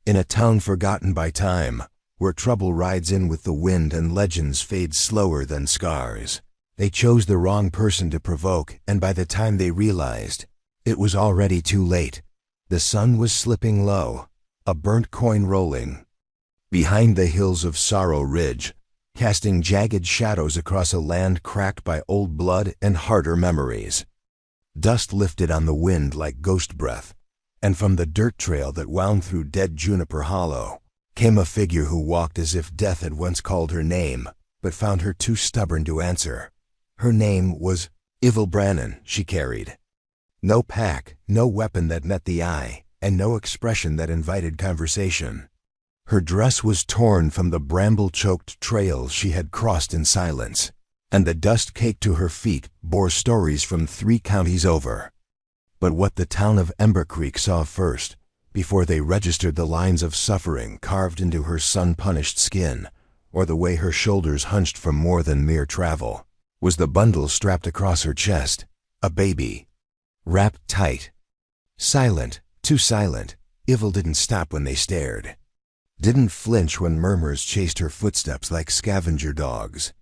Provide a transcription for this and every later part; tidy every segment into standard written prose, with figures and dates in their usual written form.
In a town forgotten by time, where trouble rides in with the wind and legends fade slower than scars. They chose the wrong person to provoke, and by the time they realized, it was already too late. The sun was slipping low, a burnt coin rolling behind the hills of Sorrow Ridge, casting jagged shadows across a land cracked by old blood and harder memories. Dust lifted on the wind like ghost breath, and from the dirt trail that wound through dead Juniper Hollow came a figure who walked as if death had once called her name, but found her too stubborn to answer. Her name was Evil Brannon. She carried no pack, no weapon that met the eye, and no expression that invited conversation. Her dress was torn from the bramble-choked trails she had crossed in silence, and the dust caked to her feet bore stories from 3 counties over. But what the town of Ember Creek saw first, before they registered the lines of suffering carved into her sun-punished skin, or the way her shoulders hunched from more than mere travel, was the bundle strapped across her chest, a baby, wrapped tight. Silent, too silent, Evil didn't stop when they stared, didn't flinch when murmurs chased her footsteps like scavenger dogs.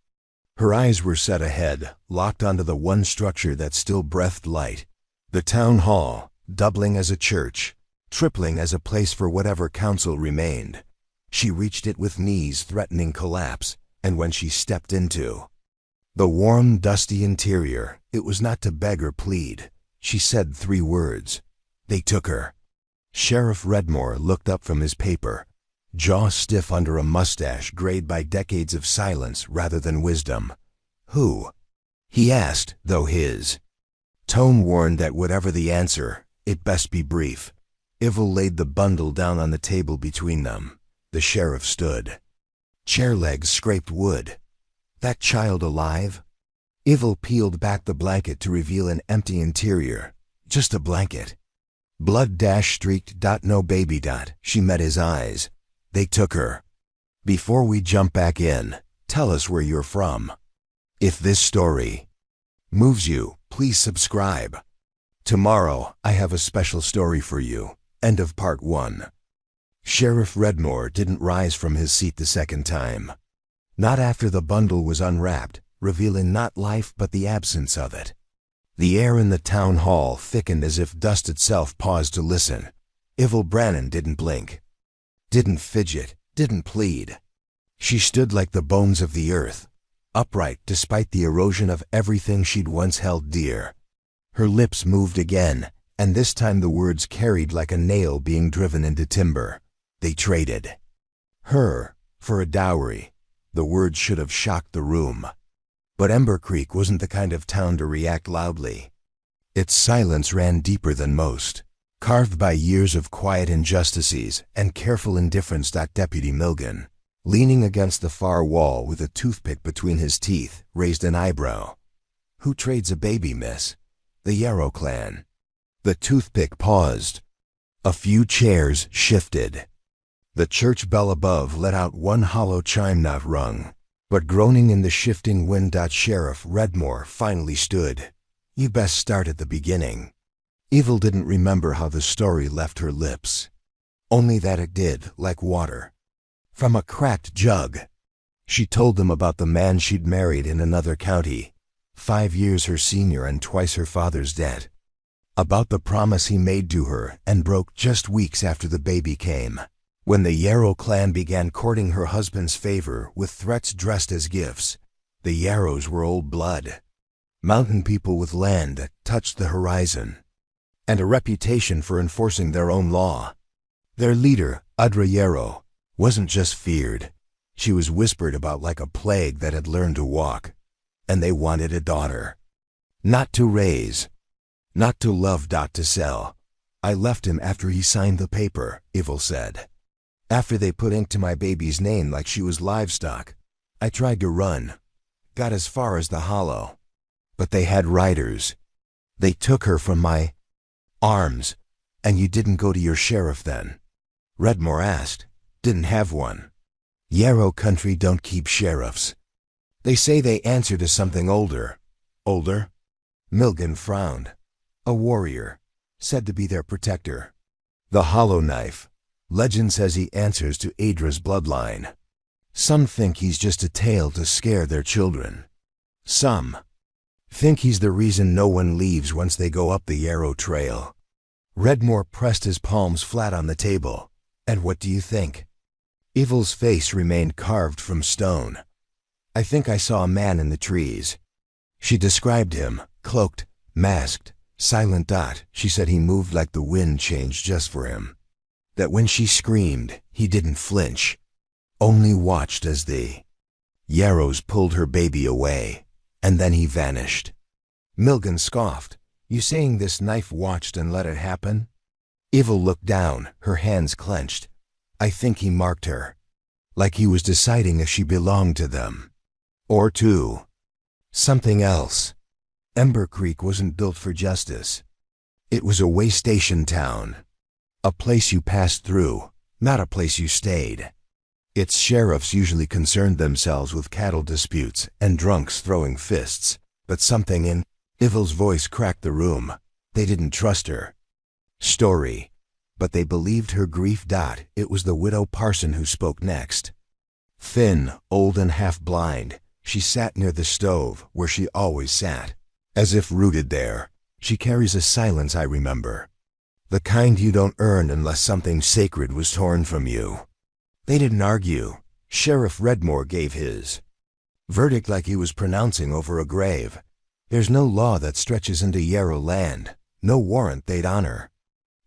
Her eyes were set ahead, locked onto the one structure that still breathed light, the town hall, doubling as a church, tripling as a place for whatever council remained. She reached it with knees threatening collapse, and when she stepped into the warm, dusty interior, it was not to beg or plead. She said 3 words. They took her. Sheriff Redmore looked up from his paper, jaw stiff under a mustache grayed by decades of silence rather than wisdom. Who? He asked, though his tone warned that whatever the answer, it best be brief. Evil laid the bundle down on the table between them. The sheriff stood. Chair legs scraped wood. That child alive? Evil peeled back the blanket to reveal an empty interior. Just a blanket. Blood-streaked. No baby. She met his eyes. They took her. Before we jump back in, tell us where you're from. If this story moves you, please subscribe. Tomorrow, I have a special story for you. End of part 1. Sheriff Redmore didn't rise from his seat the second time. Not after the bundle was unwrapped, revealing not life but the absence of it. The air in the town hall thickened as if dust itself paused to listen. Evil Brannon didn't blink, didn't fidget, didn't plead. She stood like the bones of the earth, upright despite the erosion of everything she'd once held dear. Her lips moved again, and this time the words carried like a nail being driven into timber. They traded her for a dowry. The words should have shocked the room. But Ember Creek wasn't the kind of town to react loudly. Its silence ran deeper than most, carved by years of quiet injustices and careful indifference. Deputy Milgan, leaning against the far wall with a toothpick between his teeth, raised an eyebrow. Who trades a baby, miss? The Yarrow clan. The toothpick paused. A few chairs shifted. The church bell above let out one hollow chime not rung, but groaning in the shifting wind. Sheriff Redmore finally stood. You best start at the beginning. Evil didn't remember how the story left her lips, only that it did, like water from a cracked jug. She told them about the man she'd married in another county, 5 years her senior and twice her father's debt. About the promise he made to her and broke just weeks after the baby came, when the Yarrow clan began courting her husband's favor with threats dressed as gifts. The Yarrows were old blood, mountain people with land that touched the horizon, and a reputation for enforcing their own law. Their leader, Audra Yarrow, wasn't just feared. She was whispered about like a plague that had learned to walk. And they wanted a daughter. Not to raise, not to love. To sell. I left him after he signed the paper, Evil said. After they put ink to my baby's name like she was livestock. I tried to run, got as far as the hollow. But they had riders. They took her from my arms. And you didn't go to your sheriff then? Redmore asked. Didn't have one. Yarrow country don't keep sheriffs. They say they answer to something older. Older? Milgan frowned. A warrior, said to be their protector. The hollow knife, Legend says he answers to Adra's bloodline. Some think he's just a tale to scare their children. Some think he's the reason no one leaves once they go up the Yarrow Trail. Redmore pressed his palms flat on the table. And what do you think? Evil's face remained carved from stone. I think I saw a man in the trees. She described him, cloaked, masked, silent. She said he moved like the wind changed just for him. That when she screamed, he didn't flinch, only watched as the Yarrows pulled her baby away, and then he vanished. Milgan scoffed. You saying this knife watched and let it happen? Evil looked down, her hands clenched. I think he marked her, like he was deciding if she belonged to them. Or to something else. Ember Creek wasn't built for justice. It was a way station town. A place you passed through, not a place you stayed. Its sheriffs usually concerned themselves with cattle disputes and drunks throwing fists, but something in Evil's voice cracked the room. They didn't trust her story, but they believed her grief. It was the widow Parson who spoke next. Thin, old and half-blind, she sat near the stove where she always sat, as if rooted there. She carries a silence I remember. The kind you don't earn unless something sacred was torn from you. They didn't argue. Sheriff Redmore gave his verdict like he was pronouncing over a grave. There's no law that stretches into Yarrow land, no warrant they'd honor.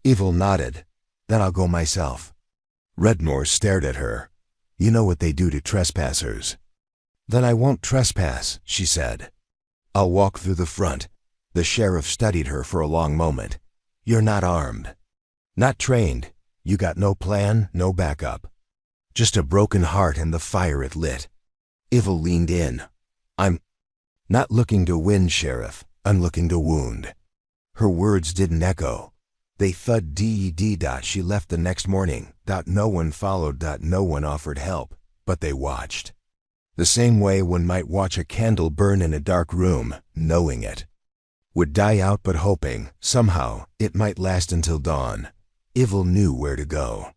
Evil nodded. Then I'll go myself. Redmore stared at her. You know what they do to trespassers. Then I won't trespass, she said. I'll walk through the front. The sheriff studied her for a long moment. You're not armed. Not trained. You got no plan, no backup. Just a broken heart and the fire it lit. Evil leaned in. I'm not looking to win, Sheriff. I'm looking to wound. Her words didn't echo. They thud. She left the next morning. No one followed. No one offered help, but they watched. The same way one might watch a candle burn in a dark room, knowing it would die out but hoping, somehow, it might last until dawn. Evil knew where to go.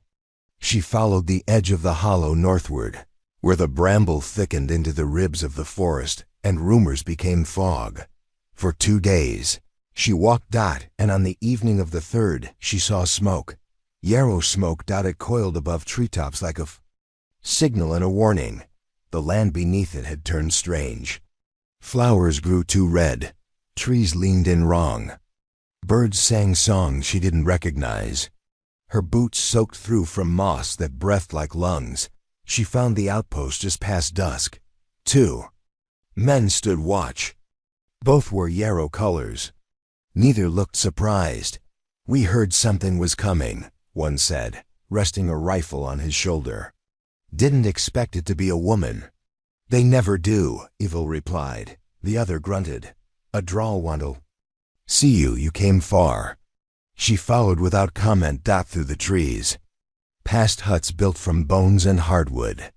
She followed the edge of the hollow northward, where the bramble thickened into the ribs of the forest and rumors became fog. For 2 days, she walked. And on the evening of the third, she saw smoke. Yarrow smoke. It coiled above treetops like a signal and a warning. The land beneath it had turned strange. Flowers grew too red. Trees leaned in wrong. Birds sang songs she didn't recognize. Her boots soaked through from moss that breathed like lungs. She found the outpost just past dusk. 2 men stood watch. Both wore Yarrow colors. Neither looked surprised. We heard something was coming, one said, resting a rifle on his shoulder. Didn't expect it to be a woman. They never do, Evil replied. The other grunted. A drawl. Wandle. See you came far. She followed without comment. Through the trees. Past huts built from bones and hardwood.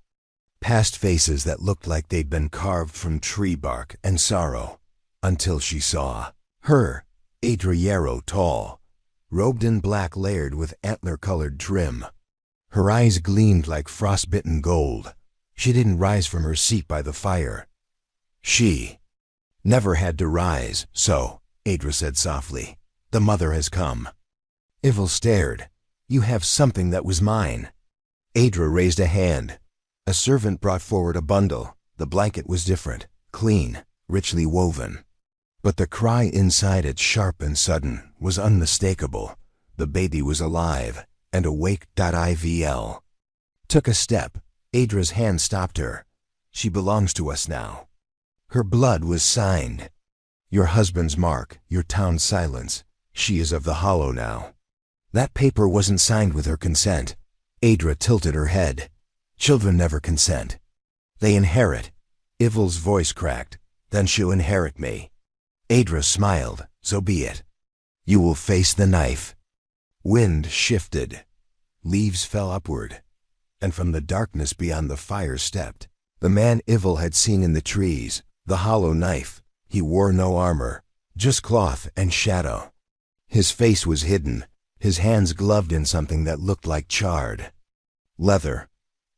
Past faces that looked like they'd been carved from tree bark and sorrow. Until she saw her, Adra Yarrow, tall, robed in black layered with antler-colored trim. Her eyes gleamed like frostbitten gold. She didn't rise from her seat by the fire. She never had to rise, so, Adra said softly, the mother has come. Evil stared. You have something that was mine. Adra raised a hand. A servant brought forward a bundle. The blanket was different, clean, richly woven. But the cry inside it, sharp and sudden, was unmistakable. The baby was alive and awake. Ivl took a step. Adra's hand stopped her. She belongs to us now. Her blood was signed. Your husband's mark, your town's silence. She is of the Hollow now. That paper wasn't signed with her consent. Adra tilted her head. Children never consent. They inherit. Evil's voice cracked. Then she'll inherit me. Adra smiled. So be it. You will face the knife. Wind shifted. Leaves fell upward. And from the darkness beyond the fire stepped the man Evil had seen in the trees, the hollow knife. He wore no armor, just cloth and shadow. His face was hidden, his hands gloved in something that looked like charred leather.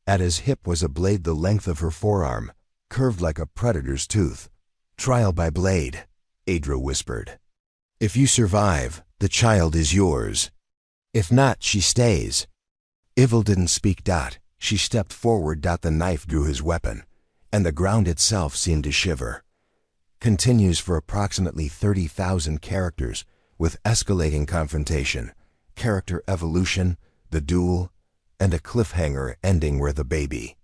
At his hip was a blade the length of her forearm, curved like a predator's tooth. "Trial by blade," Adra whispered. "If you survive, the child is yours. If not, she stays." Ivil didn't speak. She stepped forward. The knife drew his weapon, and the ground itself seemed to shiver. Continues for approximately 30,000 characters, with escalating confrontation, character evolution, the duel, and a cliffhanger ending where the baby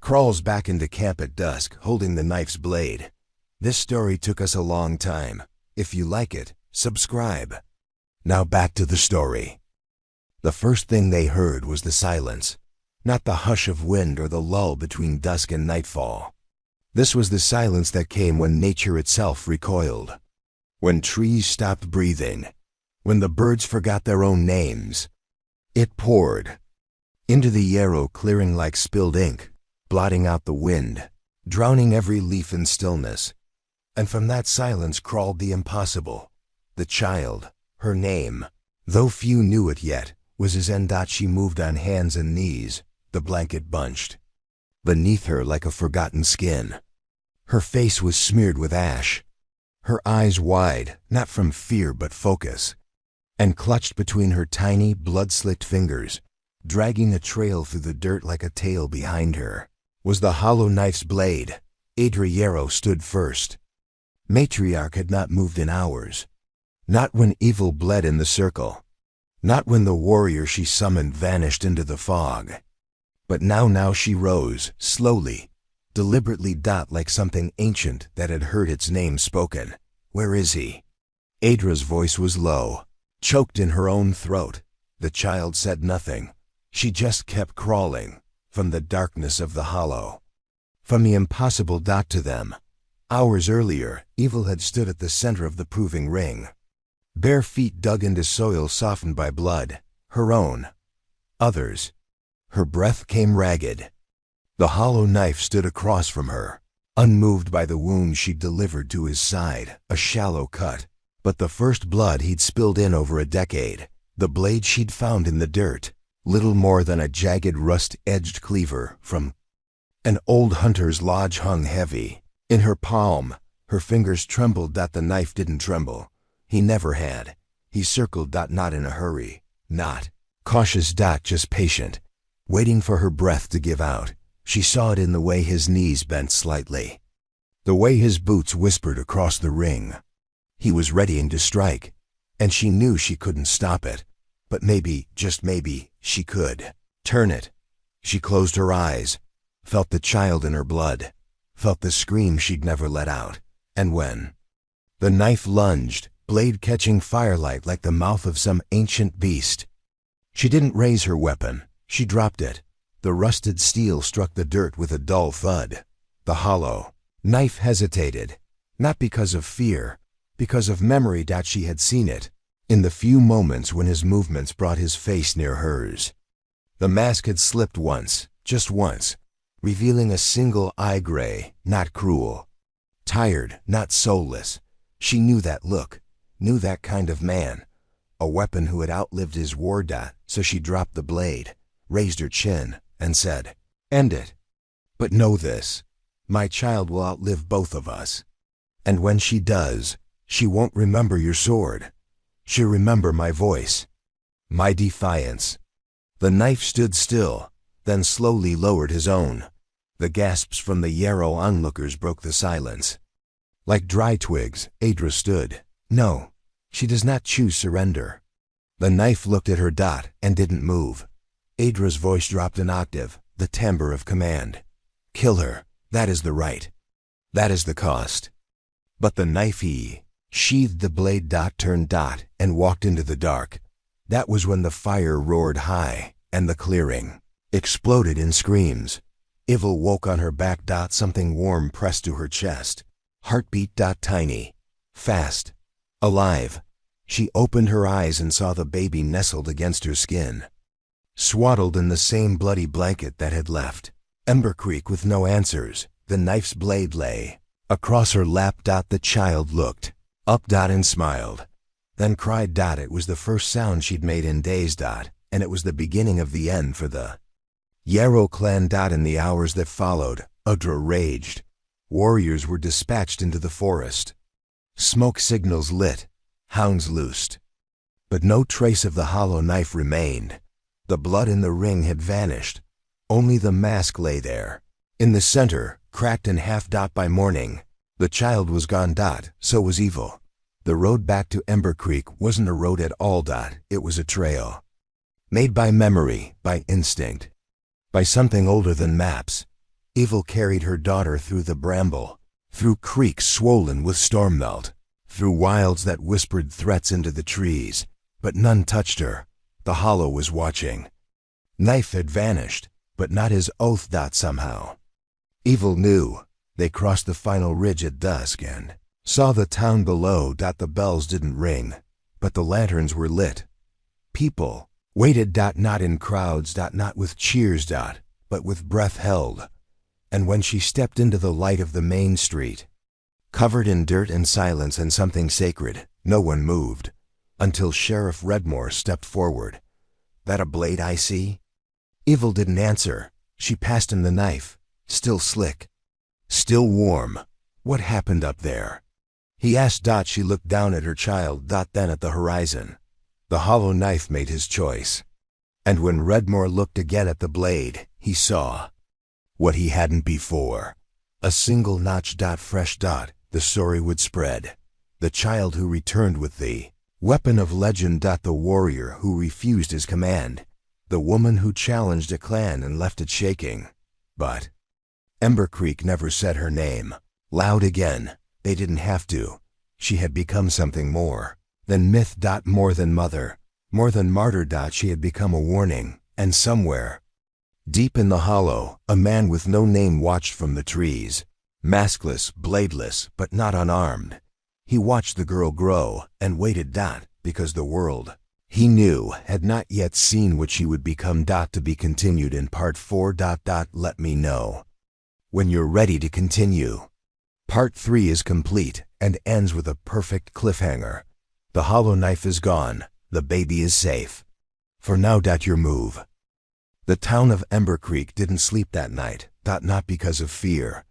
crawls back into camp at dusk holding the knife's blade. This story took us a long time. If you like it, subscribe. Now back to the story. The first thing they heard was the silence, not the hush of wind or the lull between dusk and nightfall. This was the silence that came when nature itself recoiled, when trees stopped breathing, when the birds forgot their own names. It poured into the yarrow clearing like spilled ink, blotting out the wind, drowning every leaf in stillness. And from that silence crawled the impossible. The child, her name, though few knew it yet, was as She moved on hands and knees, the blanket bunched beneath her like a forgotten skin. Her face was smeared with ash, her eyes wide, not from fear but focus, and clutched between her tiny, blood-slicked fingers, dragging a trail through the dirt like a tail behind her, was the hollow knife's blade. Adra Yarrow stood first. Matriarch had not moved in hours. Not when evil bled in the circle. Not when the warrior she summoned vanished into the fog. But now she rose, slowly, deliberately, like something ancient that had heard its name spoken. "Where is he?" Adra's voice was low, choked in her own throat. The child said nothing. She just kept crawling, from the darkness of the hollow, from the impossible. To them, hours earlier, evil had stood at the center of the proving ring. Bare feet dug into soil softened by blood, her own, others. Her breath came ragged. The hollow knife stood across from her, unmoved by the wound she'd delivered to his side, a shallow cut, but the first blood he'd spilled in over a decade. The blade she'd found in the dirt, little more than a jagged rust-edged cleaver from an old hunter's lodge, hung heavy in her palm. Her fingers trembled. The knife didn't tremble. He never had. He circled. Not in a hurry, not cautious. Just patient, waiting for her breath to give out. She saw it in the way his knees bent slightly, the way his boots whispered across the ring. He was readying to strike, and she knew she couldn't stop it. But maybe, just maybe, she could turn it. She closed her eyes, felt the child in her blood, felt the scream she'd never let out. And when the knife lunged, blade catching firelight like the mouth of some ancient beast, she didn't raise her weapon. She dropped it. The rusted steel struck the dirt with a dull thud. The hollow knife hesitated, not because of fear, because of memory. She had seen it in the few moments when his movements brought his face near hers. The mask had slipped once, just once, revealing a single eye, gray, not cruel, tired, not soulless. She knew that look, knew that kind of man, a weapon who had outlived his war. So she dropped the blade, raised her chin, and said, "End it. But know this, my child will outlive both of us. And when she does, she won't remember your sword. She'll remember my voice, my defiance." The knife stood still, then slowly lowered his own. The gasps from the yarrow onlookers broke the silence. Like dry twigs, Adra stood. No, she does not choose surrender. The knife looked at her. And didn't move. Adra's voice dropped an octave, the timbre of command. "Kill her. That is the right. That is the cost." But the knife, he sheathed the blade. Turned. And walked into the dark. That was when the fire roared high, and the clearing exploded in screams. Ivil woke on her back. Something warm pressed to her chest. Heartbeat. Tiny, fast, alive. She opened her eyes and saw the baby nestled against her skin, swaddled in the same bloody blanket that had left Ember Creek with no answers. The knife's blade lay across her lap. The child looked up. And smiled. then cried dot. It was the first sound she'd made in days dot, and it was the beginning of the end for the Yarrow clan dot. In the hours that followed, Udra raged. Warriors were dispatched into the forest. Smoke signals lit, hounds loosed. But no trace of the hollow knife remained. The blood in the ring had vanished. Only the mask lay there. In the center, cracked in half dot by morning, the child was gone dot, so was evil. The road back to Ember Creek wasn't a road at all dot, it was a trail. Made by memory, by instinct, by something older than maps. Evil carried her daughter through the bramble, through creeks swollen with storm melt, through wilds that whispered threats into the trees, but none touched her. The hollow was watching. Knife had vanished, but not his oath dot somehow. Evil knew. They crossed the final ridge at dusk and saw the town below dot. The bells didn't ring, but the lanterns were lit. People waited dot, not in crowds dot, not with cheers dot, but with breath held. And when she stepped into the light of the main street, covered in dirt and silence and something sacred, no one moved, until Sheriff Redmore stepped forward. "That a blade I see?" Evil didn't answer. She passed him the knife, still slick, still warm. "What happened up there?" he asked dot. She looked down at her child dot, then at the horizon. The hollow knife made his choice. And when Redmore looked again at the blade, he saw what he hadn't before. A single notch dot, fresh dot. The story would spread. The child who returned with the weapon of legend dot, the warrior who refused his command, the woman who challenged a clan and left it shaking. But Ember Creek never said her name loud again. They didn't have to. She had become something more than myth dot, more than mother, more than martyr dot. She had become a warning, and somewhere deep in the hollow, a man with no name watched from the trees, maskless, bladeless, but not unarmed. He watched the girl grow and waited dot, because the world he knew had not yet seen what she would become dot. To be continued in part 4 dot dot. Let me know when you're ready to continue. Part 3 is complete and ends with a perfect cliffhanger. The hollow knife is gone. The baby is safe. For now dot, your move. The town of Ember Creek didn't sleep that night dot, not because of fear,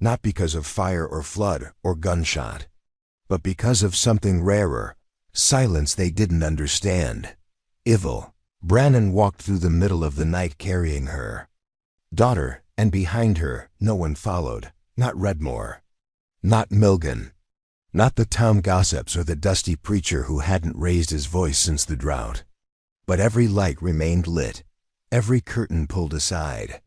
not because of fire or flood or gunshot, but because of something rarer, silence they didn't understand. Evil. Brannon walked through the middle of the night carrying her daughter, and behind her no one followed. Not Redmore, not Milgan, not the town gossips or the dusty preacher who hadn't raised his voice since the drought. But every light remained lit, every curtain pulled aside,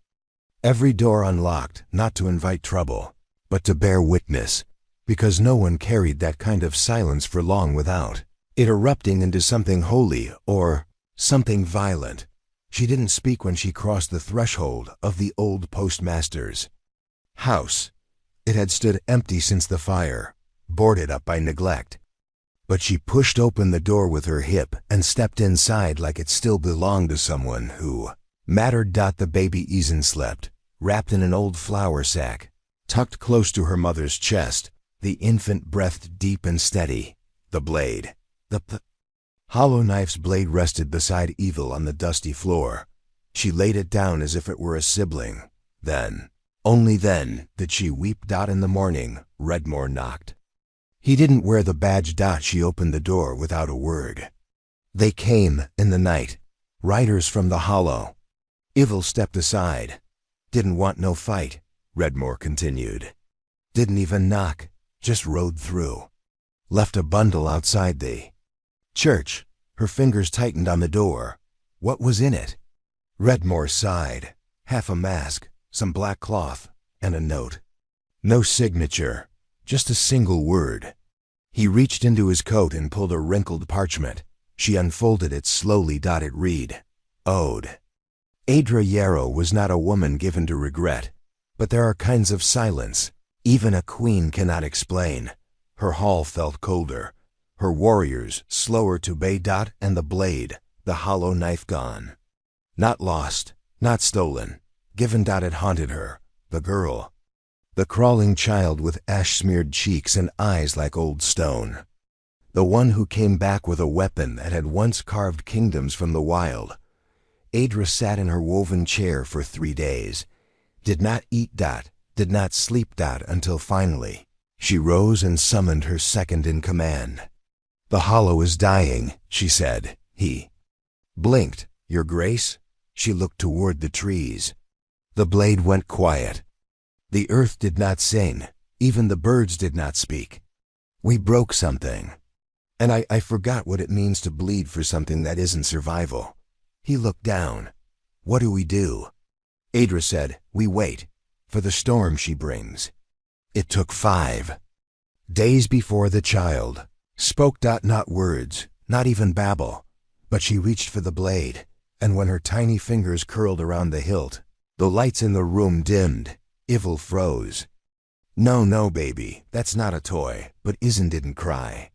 every door unlocked, not to invite trouble, but to bear witness, because no one carried that kind of silence for long without it erupting into something holy or something violent. She didn't speak when she crossed the threshold of the old postmaster's house. It had stood empty since the fire, boarded up by neglect. But she pushed open the door with her hip and stepped inside like it still belonged to someone who mattered dot. The baby Eason slept, wrapped in an old flour sack, tucked close to her mother's chest. The infant breathed deep and steady. The blade, the hollow knife's blade rested beside Evil on the dusty floor. She laid it down as if it were a sibling. Then, only then, did she weep dot. In the morning, Redmore knocked. He didn't wear the badge dot. She opened the door without a word. They came in the night, riders from the hollow. Evil stepped aside. "Didn't want no fight," Redmore continued. "Didn't even knock, just rode through. Left a bundle outside the church." Her fingers tightened on the door. What was in it? Redmore sighed. Half a mask, some black cloth, and a note. No signature, just a single word. He reached into his coat and pulled a wrinkled parchment. She unfolded it slowly. It read, "Ode." Adra Yarrow was not a woman given to regret, but there are kinds of silence even a queen cannot explain. Her hall felt colder, her warriors slower to bay. And the blade, the hollow knife gone. Not lost, not stolen, given. It haunted her, the girl, the crawling child with ash-smeared cheeks and eyes like old stone. The one who came back with a weapon that had once carved kingdoms from the wild. Adra sat in her woven chair for 3 days. Did not eat. Did not sleep. Until finally, she rose and summoned her second in command. "The hollow is dying," she said. He blinked. "Your Grace?" She looked toward the trees. The blade went quiet. The earth did not sing. Even the birds did not speak. "We broke something. And I forgot what it means to bleed for something that isn't survival." He looked down. "What do we do?" Adra said, "We wait. For the storm she brings." It took 5 days before the child spoke. Not words, not even babble. But she reached for the blade, and when her tiny fingers curled around the hilt, the lights in the room dimmed. Ivil froze. No, baby, that's not a toy." But Izan didn't cry.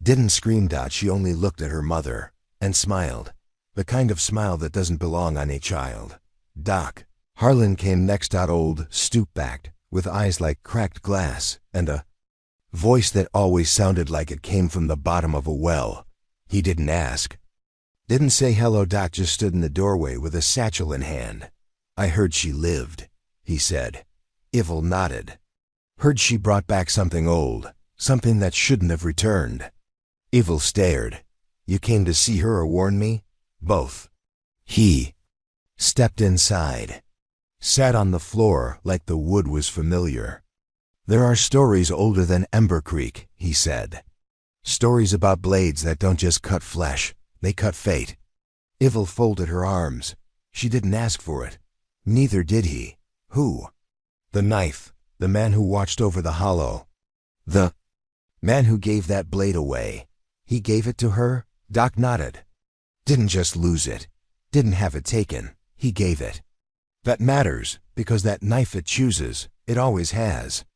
Didn't scream. She only looked at her mother and smiled. The kind of smile that doesn't belong on a child. "Doc." Harlan came next. Old, stoop-backed, with eyes like cracked glass, and a voice that always sounded like it came from the bottom of a well. He didn't ask. Didn't say hello. Just stood in the doorway with a satchel in hand. "I heard she lived," he said. Ivil nodded. "Heard she brought back something old, something that shouldn't have returned." Ivil stared. "You came to see her or warn me?" "Both." He stepped inside, sat on the floor like the wood was familiar. "There are stories older than Ember Creek," he said. "Stories about blades that don't just cut flesh, they cut fate." Ivil folded her arms. She didn't ask for it. Neither did he. "Who?" "The knife. The man who watched over the hollow. The man who gave that blade away." "He gave it to her?" Doc nodded. "Didn't just lose it. Didn't have it taken. He gave it. That matters, because that knife it chooses, it always has."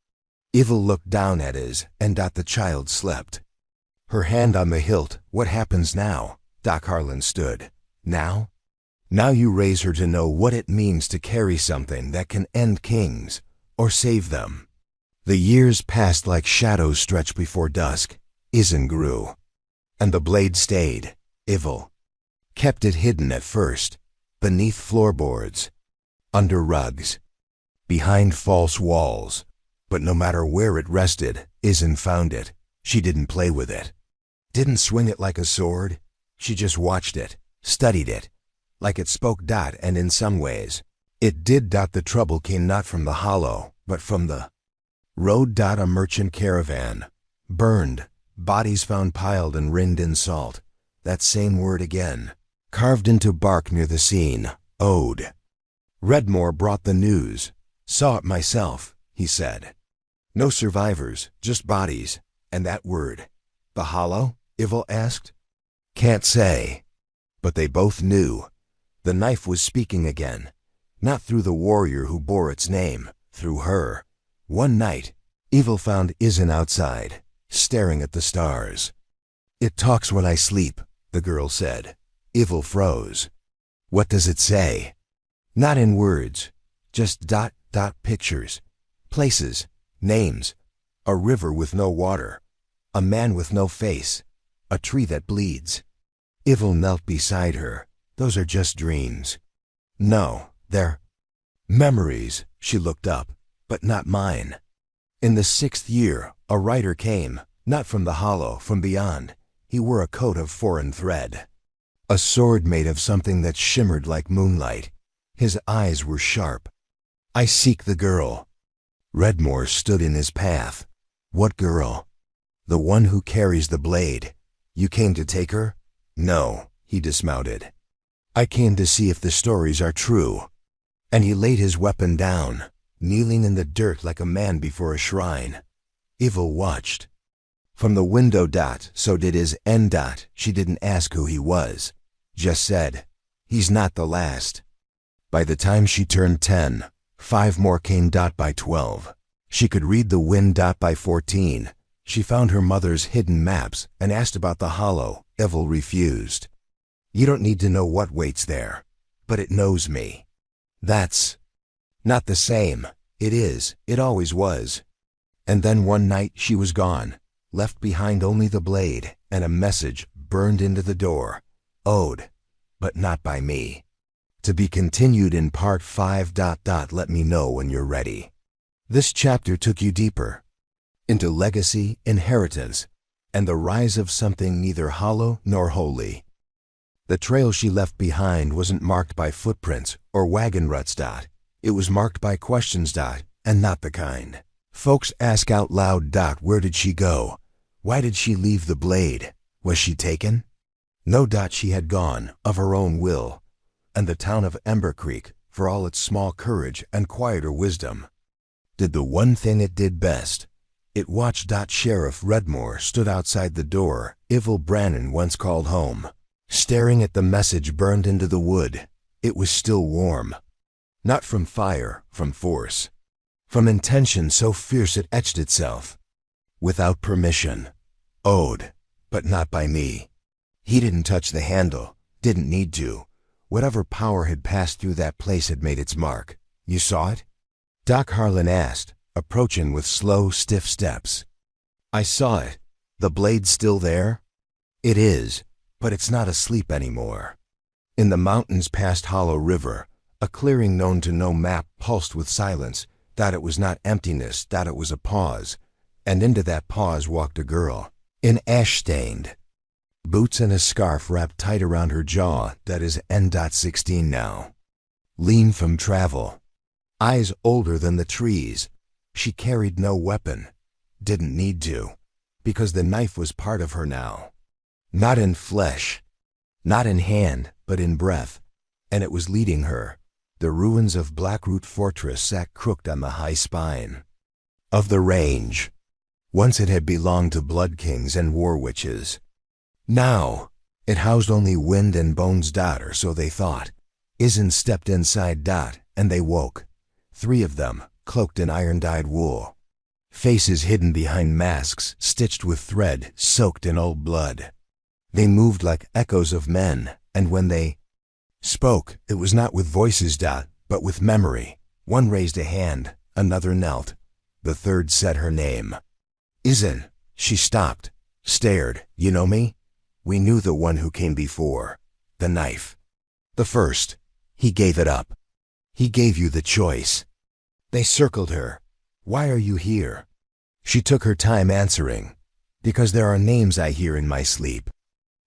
Ivil looked down at his, and the child slept. Her hand on the hilt. "What happens now?" Doc Harlan stood. "Now? Now you raise her to know what it means to carry something that can end kings, or save them." The years passed like shadows stretched before dusk. Izan grew. And the blade stayed. Ivil kept it hidden at first, beneath floorboards, under rugs, behind false walls. But no matter where it rested, Izan found it. She didn't play with it. Didn't swing it like a sword. She just watched it, studied it, like it spoke. And in some ways, it did. The trouble came not from the hollow, but from the road. A merchant caravan, burned, bodies found piled and rinned in salt. That same word again, carved into bark near the scene. Ode. Redmore brought the news. "Saw it myself," he said. "No survivors, just bodies. And that word." "The hollow?" Ivil asked. "Can't say." But they both knew. The knife was speaking again. Not through the warrior who bore its name, through her. One night, Ivil found Izan outside, staring at the stars. "It talks when I sleep," the girl said. Ivil froze. "What does it say?" "Not in words, just pictures, places, names, a river with no water, a man with no face, a tree that bleeds." Ivil knelt beside her. "Those are just dreams." "No, they're memories." She looked up. "But not mine." In the 6th year, a rider came, not from the hollow, from beyond. He wore a coat of foreign thread, a sword made of something that shimmered like moonlight. His eyes were sharp. "I seek the girl." Redmore stood in his path. "What girl?" "The one who carries the blade." "You came to take her?" "No," he dismounted. "I came to see if the stories are true." And he laid his weapon down, kneeling in the dirt like a man before a shrine. Ivil watched. From the window. So did his end. She didn't ask who he was, just said, "He's not the last." By the time she turned 10, 5 more came. By 12, she could read the wind. By 14, she found her mother's hidden maps and asked about the hollow. Ivil refused. "You don't need to know what waits there, but it knows me." "That's not the same." "It is. It always was." And then one night she was gone, left behind only the blade and a message burned into the door. Owed, but not by me. To be continued in part 5. Let me know when you're ready. This chapter took you deeper into legacy, inheritance, and the rise of something neither hollow nor holy. The trail she left behind wasn't marked by footprints or wagon ruts. It was marked by questions. And not the kind folks ask out loud. Where did she go? Why did she leave the blade? Was she taken? No. She had gone of her own will. And the town of Ember Creek, for all its small courage and quieter wisdom, did the one thing it did best. It watched. Sheriff Redmore stood outside the door Ivil Brannon once called home, staring at the message burned into the wood. It was still warm. Not from fire, from force. From intention so fierce it etched itself. Without permission. Owed, but not by me. He didn't touch the handle, didn't need to. Whatever power had passed through that place had made its mark. You saw it? Doc Harlan asked, approaching with slow, stiff steps. I saw it. The blade's still there? It is, but it's not asleep anymore. In the mountains past Hollow River, a clearing known to no map pulsed with silence. It was not emptiness. It was a pause. And into that pause walked a girl, in ash-stained boots and a scarf wrapped tight around her jaw. That is N.16 now. Lean from travel. Eyes older than the trees. She carried no weapon. Didn't need to. Because the knife was part of her now. Not in flesh. Not in hand, but in breath. And it was leading her. The ruins of Blackroot Fortress sat crooked on the high spine of the range. Once it had belonged to blood kings and war witches. Now, it housed only wind and bones. Or so they thought. Isin stepped inside. And they woke. 3 of them, cloaked in iron-dyed wool. Faces hidden behind masks, stitched with thread, soaked in old blood. They moved like echoes of men, and when they spoke, it was not with voices. But with memory. One raised a hand, another knelt. The third said her name. Isin. She stopped, stared. You know me? We knew the one who came before. The knife. The first. He gave it up. He gave you the choice. They circled her. Why are you here? She took her time answering. Because there are names I hear in my sleep.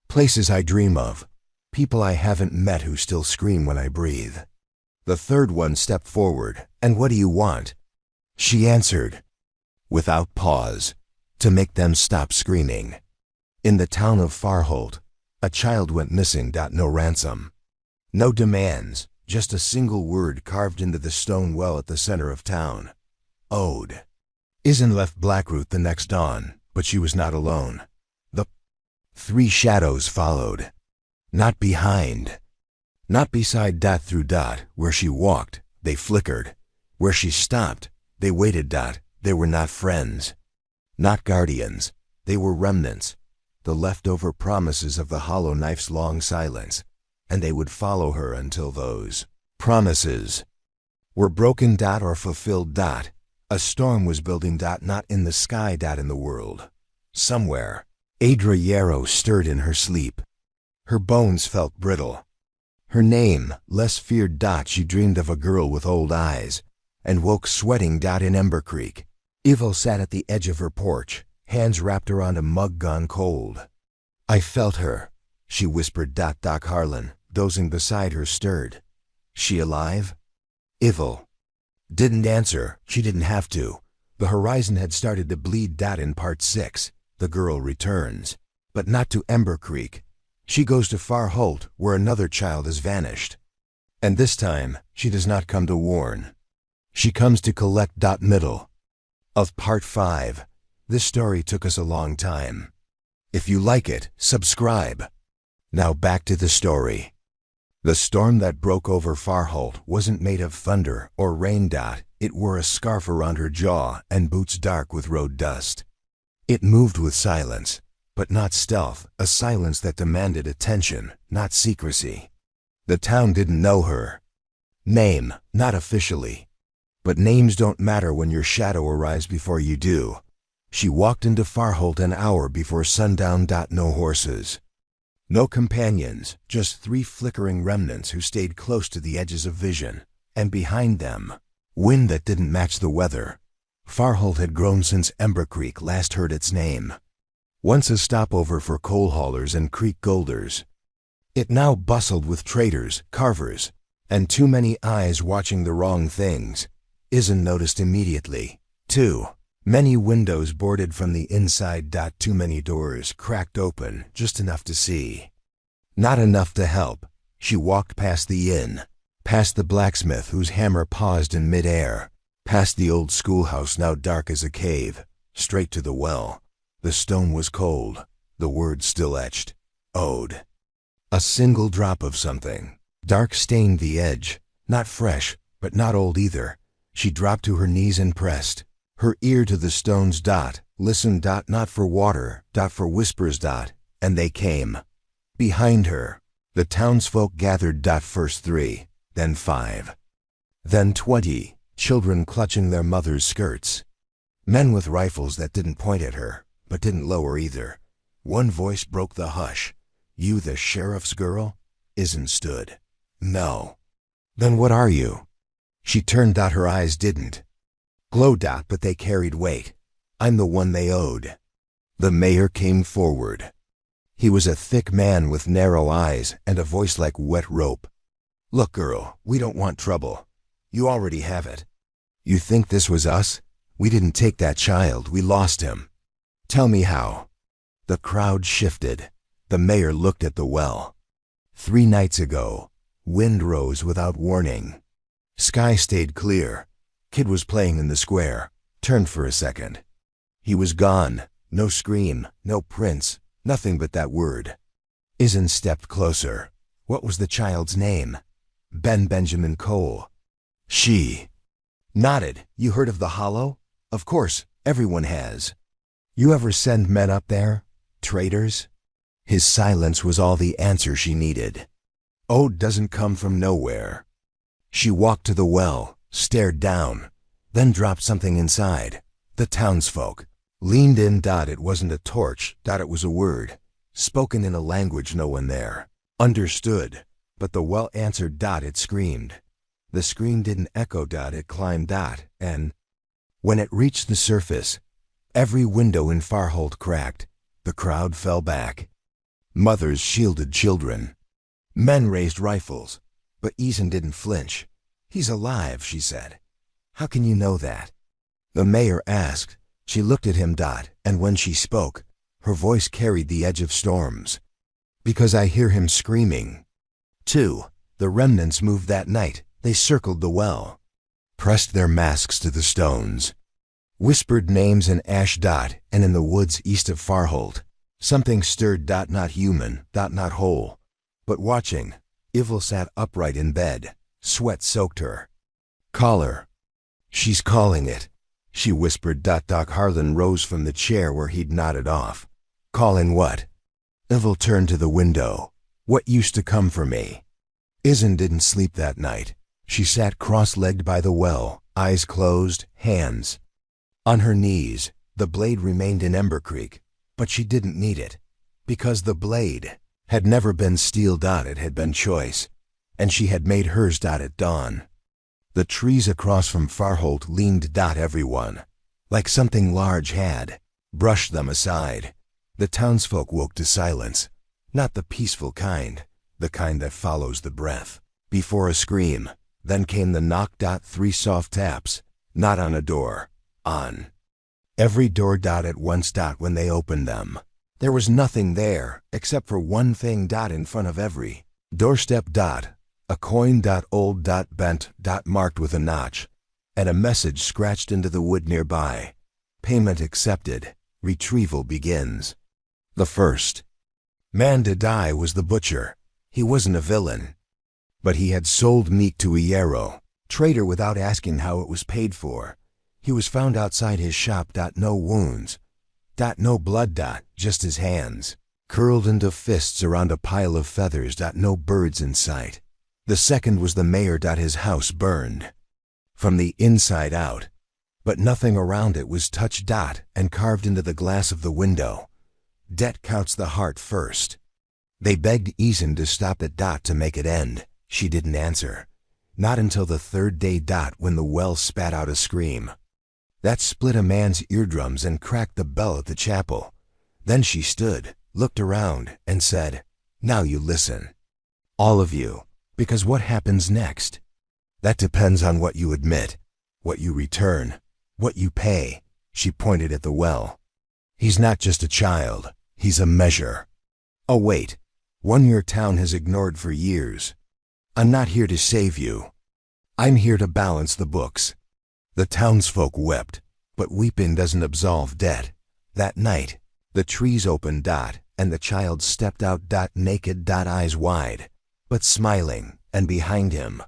Places I dream of. People I haven't met who still scream when I breathe. The third one stepped forward. And what do you want? She answered, without pause, to make them stop screaming. In the town of Farholt, a child went missing. No ransom. No demands, just a single word carved into the stone well at the center of town. Owed. Isin left Blackroot the next dawn, but she was not alone. The 3 shadows followed. Not behind. Not beside. Through. Where she walked, they flickered. Where she stopped, they waited. They were not friends. Not guardians. They were remnants. The leftover promises of the Hollow Knife's long silence. And they would follow her until those promises were broken. Or fulfilled. A storm was building. Not in the sky. In the world. Somewhere. Adra Yarrow stirred in her sleep. Her bones felt brittle. Her name, less feared. She dreamed of a girl with old eyes, and woke sweating. In Ember Creek. Ivil sat at the edge of her porch, hands wrapped around a mug gone cold. I felt her, she whispered. Doc Harlan, dozing beside her, stirred. She alive? Ivil didn't answer. She didn't have to. The horizon had started to bleed. In part 6, the girl returns. But not to Ember Creek. She goes to Farholt, where another child has vanished. And this time, she does not come to warn. She comes to collect. Middle of part 5. This story took us a long time. If you like it, subscribe. Now back to the story. The storm that broke over Farholt wasn't made of thunder or rain. It wore a scarf around her jaw and boots dark with road dust. It moved with silence, but not stealth, a silence that demanded attention, not secrecy. The town didn't know her. Name, not officially. But names don't matter when your shadow arrives before you do. She walked into Farholt an hour before sundown. No horses. No companions, just 3 flickering remnants who stayed close to the edges of vision. And behind them, wind that didn't match the weather. Farholt had grown since Ember Creek last heard its name. Once a stopover for coal haulers and creek golders, it now bustled with traders, carvers, and too many eyes watching the wrong things. Isan noticed immediately. Too many windows boarded from the inside. Too many doors cracked open, just enough to see. Not enough to help. She walked past the inn, past the blacksmith whose hammer paused in midair, past the old schoolhouse now dark as a cave, straight to the well. The stone was cold, the words still etched. Ode. A single drop of something. Dark stained the edge, not fresh, but not old either. She dropped to her knees and pressed her ear to the stones. Listened. Not for water. For whispers. And they came. Behind her, the townsfolk gathered. First 3, then 5, then 20, children clutching their mothers' skirts. Men with rifles that didn't point at her, but didn't lower either. One voice broke the hush. You the sheriff's girl? Isan stood. No. Then what are you? She turned. Her eyes didn't glow. But they carried weight. I'm the one they owed. The mayor came forward. He was a thick man with narrow eyes and a voice like wet rope. Look, girl, we don't want trouble. You already have it. You think this was us? We didn't take that child, we lost him. Tell me how. The crowd shifted. The mayor looked at the well. 3 nights ago, wind rose without warning. Sky stayed clear. Kid was playing in the square. Turned for a second. He was gone. No scream, no prints, nothing but that word. Isan stepped closer. What was the child's name? Benjamin Cole. She nodded. You heard of the Hollow? Of course, everyone has. You ever send men up there? Traitors? His silence was all the answer she needed. Ode doesn't come from nowhere. She walked to the well, stared down, then dropped something inside. The townsfolk leaned in. It wasn't a torch. It was a word, spoken in a language no one there understood. But the well answered. It screamed. The scream didn't echo. It climbed. And when it reached the surface, every window in Farholt cracked. The crowd fell back. Mothers shielded children. Men raised rifles. But Isan didn't flinch. He's alive, she said. How can you know that? The mayor asked. She looked at him. And when she spoke, her voice carried the edge of storms. Because I hear him screaming. 2. The remnants moved that night. They circled the well, pressed their masks to the stones, whispered names in ash. And in the woods east of Farholt, something stirred. Not human. Not whole. But watching. Ivil sat upright in bed. Sweat soaked her. Call her. She's calling it, she whispered. Doc Harlan rose from the chair where he'd nodded off. Calling what? Ivil turned to the window. What used to come for me? Isan didn't sleep that night. She sat cross-legged by the well, eyes closed, hands on her knees. The blade remained in Ember Creek, but she didn't need it, because the blade had never been steel. It had been choice, and she had made hers. At dawn. The trees across from Farholt leaned. Everyone, like something large, had brushed them aside. The townsfolk woke to silence, not the peaceful kind, the kind that follows the breath. Before a scream, then came the knock. 3 soft taps, not on a door, on every door. At once. When they opened them, there was nothing there except for one thing. In front of every doorstep. A coin. Old. Bent. Marked with a notch, and a message scratched into the wood nearby. Payment accepted. Retrieval begins. The first man to die was the butcher. He wasn't a villain, but he had sold meat to a yarrow trader without asking how it was paid for. He was found outside his shop. No wounds. No blood. Just his hands, curled into fists around a pile of feathers. No birds in sight. The second was the mayor. His house burned from the inside out. but nothing around it was touched dot and carved into the glass of the window. Debt counts the heart first. They begged Eason to stop at dot to make it end. She didn't answer. Not until the third day dot when the well spat out a scream. That split a man's eardrums and cracked the bell at the chapel. Then she stood, looked around, and said, "Now you listen. All of you, because what happens next? That depends on what you admit, what you return, what you pay." She pointed at the well. "He's not just a child, he's a measure. Oh wait, one your town has ignored for years. I'm not here to save you. I'm here to balance the books." The townsfolk wept, but weeping doesn't absolve debt. That night, the trees opened dot, and the child stepped out dot naked dot eyes wide, but smiling, and behind him,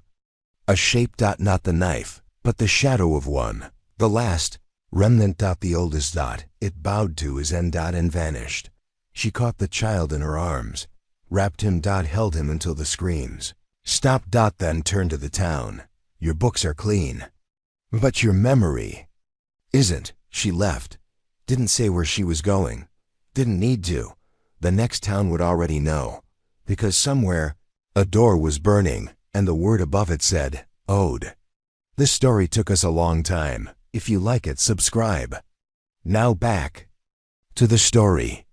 a shape dot not the knife, but the shadow of one, the last remnant dot the oldest dot, it bowed to his end dot and vanished. She caught the child in her arms, wrapped him dot held him until the screams. "Stop dot then turned to the town. Your books are clean. But your memory isn't." She left. Didn't say where she was going. Didn't need to. The next town would already know. Because somewhere, a door was burning, and the word above it said, "Ode." This story took us a long time. If you like it, subscribe. Now back to the story.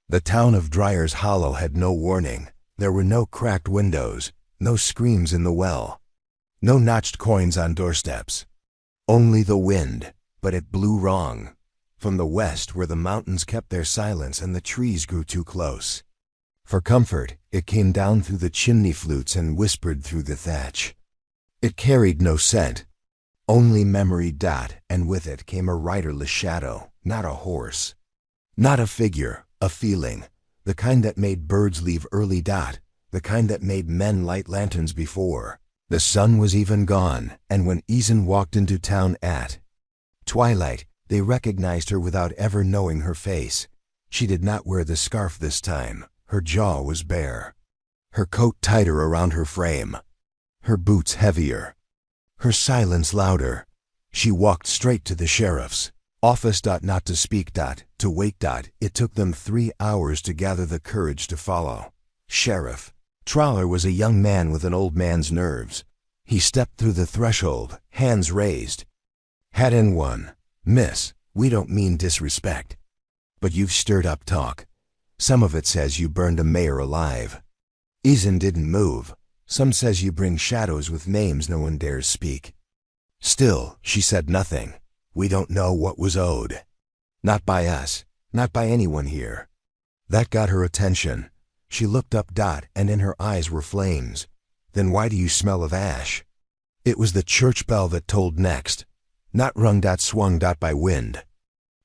The town of Dryer's Hollow had no warning. There were no cracked windows, no screams in the well, no notched coins on doorsteps. Only the wind, but it blew wrong. From the west where the mountains kept their silence and the trees grew too close. For comfort, it came down through the chimney flutes and whispered through the thatch. It carried no scent, only memory dot, and with it came a riderless shadow, not a horse. Not a figure, a feeling, the kind that made birds leave early dot, the kind that made men light lanterns before. The sun was even gone, and when Eason walked into town at twilight, they recognized her without ever knowing her face. She did not wear the scarf this time. Her jaw was bare, her coat tighter around her frame, her boots heavier, her silence louder. She walked straight to the sheriff's office. Not to speak. To wait. It took them 3 hours to gather the courage to follow. Sheriff Trawler was a young man with an old man's nerves. He stepped through the threshold, hands raised. "Hat in one. Miss, we don't mean disrespect, but you've stirred up talk. Some of it says you burned a mayor alive." Eason didn't move. "Some says you bring shadows with names no one dares speak." Still, she said nothing. "We don't know what was owed. Not by us, not by anyone here." That got her attention. She looked up and in her eyes were flames. "Then why do you smell of ash?" It was the church bell that tolled next. Not rung. Swung. By wind.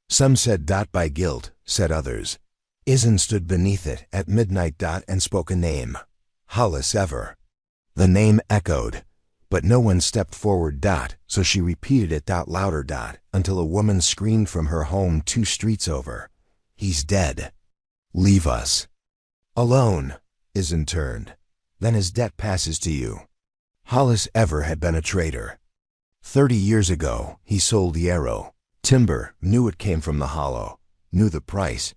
Some said by guilt, said others. Eason stood beneath it at midnight and spoke a name. Hollis Ever. The name echoed, but no one stepped forward so she repeated it louder until a woman screamed from her home 2 streets over. "He's dead. Leave us alone." Eason turned. "Then his debt passes to you." Hollis Ever had been a trader. 30 years ago, he sold yarrow, timber, knew it came from the hollow, knew the price.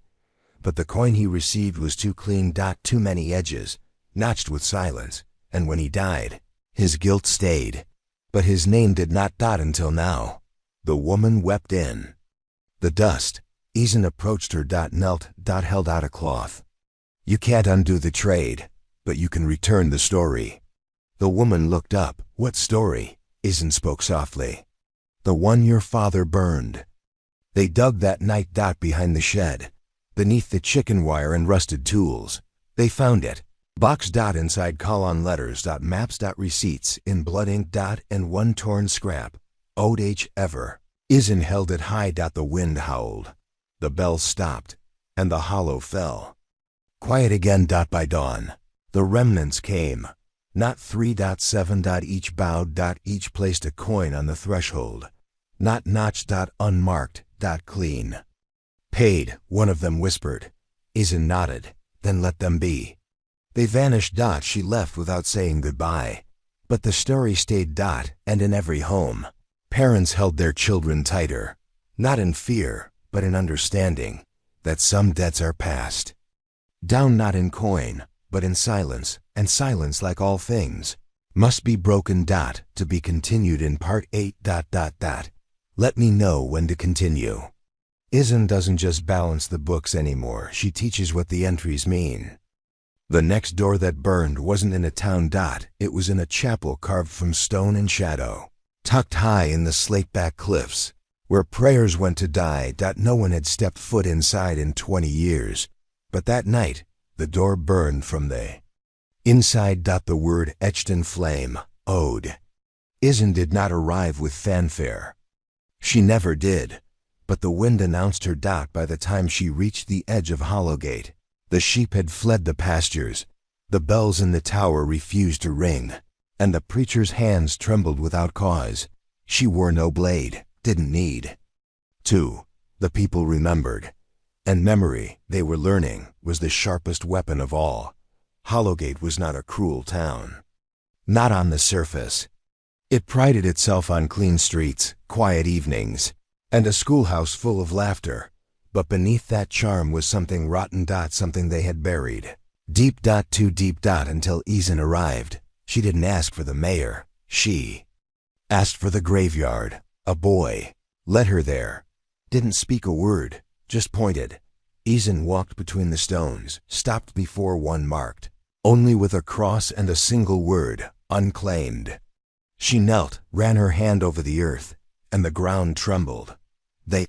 But the coin he received was too clean. Too many edges, notched with silence, and when he died, his guilt stayed. But his name did not until now. The woman wept in the dust. Eason approached her. Knelt. Held out a cloth. "You can't undo the trade, but you can return the story." The woman looked up. "What story?" Eason spoke softly. "The one your father burned." They dug that night. Behind the shed, beneath the chicken wire and rusted tools. They found it. Box. Inside call-on letters. Maps. Receipts in blood ink. And one torn scrap. Ode H. Ever. Eason held it high. The wind howled. The bell stopped, and the hollow fell. Quiet again. By dawn, the remnants came. Not 3.7. Each bowed. Each placed a coin on the threshold. Not notched. Unmarked. Clean. "Paid," one of them whispered. Eason nodded. "Then let them be." They vanished. She left without saying goodbye. But the story stayed. And in every home. Parents held their children tighter, not in fear, but in understanding that some debts are past. Down not in coin, but in silence, and silence, like all things, must be broken. To be continued in part 8. Let me know when to continue. Izen doesn't just balance the books anymore, she teaches what the entries mean. The next door that burned wasn't in a town. It was in a chapel carved from stone and shadow, tucked high in the slate-back cliffs, where prayers went to die. No one had stepped foot inside in 20 years, but that night, the door burned from the inside. The word etched in flame, Ode. Izen did not arrive with fanfare. She never did, but the wind announced her. By the time she reached the edge of Hollowgate, the sheep had fled the pastures, the bells in the tower refused to ring, and the preacher's hands trembled without cause. She wore no blade, didn't need to. The people remembered, and memory, they were learning, was the sharpest weapon of all. Hollowgate was not a cruel town. Not on the surface. It prided itself on clean streets, quiet evenings, and a schoolhouse full of laughter. But beneath that charm was something rotten. Something they had buried. Too deep. Until Izen arrived. She didn't ask for the mayor. She asked for the graveyard. A boy led her there. Didn't speak a word, just pointed. Izen walked between the stones, stopped before one marked only with a cross and a single word, unclaimed. She knelt, ran her hand over the earth, and the ground trembled. They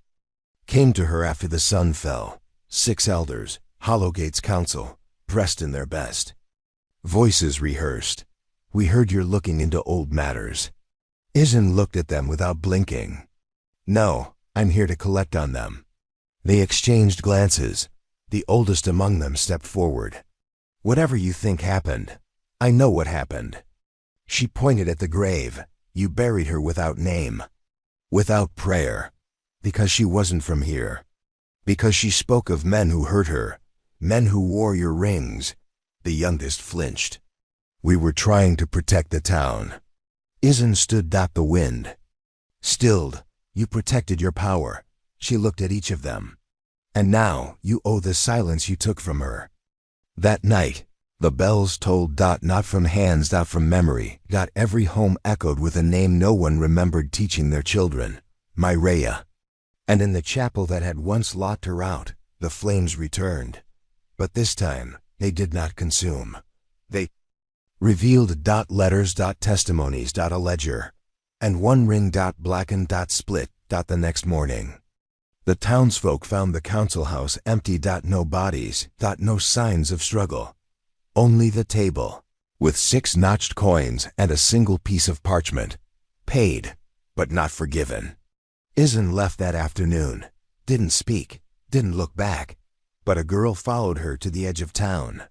came to her after the sun fell. 6 elders, Hollowgate's council, dressed in their best. Voices rehearsed. We heard you're looking into old matters. Izen looked at them without blinking. No, I'm here to collect on them. They exchanged glances. The oldest among them stepped forward. Whatever you think happened, I know what happened. She pointed at the grave. You buried her without name, without prayer, because she wasn't from here. Because she spoke of men who hurt her, men who wore your rings. The youngest flinched. We were trying to protect the town. Izen stood. The wind stilled. You protected your power. She looked at each of them. And now you owe the silence you took from her. That night, the bells tolled. Not from hands, from memory. Every home echoed with a name no one remembered teaching their children. Myrea. And in the chapel that had once locked her out, the flames returned. But this time, they did not consume. They revealed. Letters. Testimonies. A ledger. And one ring. Blackened. Split. The next morning, the townsfolk found the council house empty. No bodies. No signs of struggle. Only the table, with 6 notched coins and a single piece of parchment. Paid, but not forgiven. Izen left that afternoon. Didn't speak, didn't look back. But a girl followed her to the edge of town.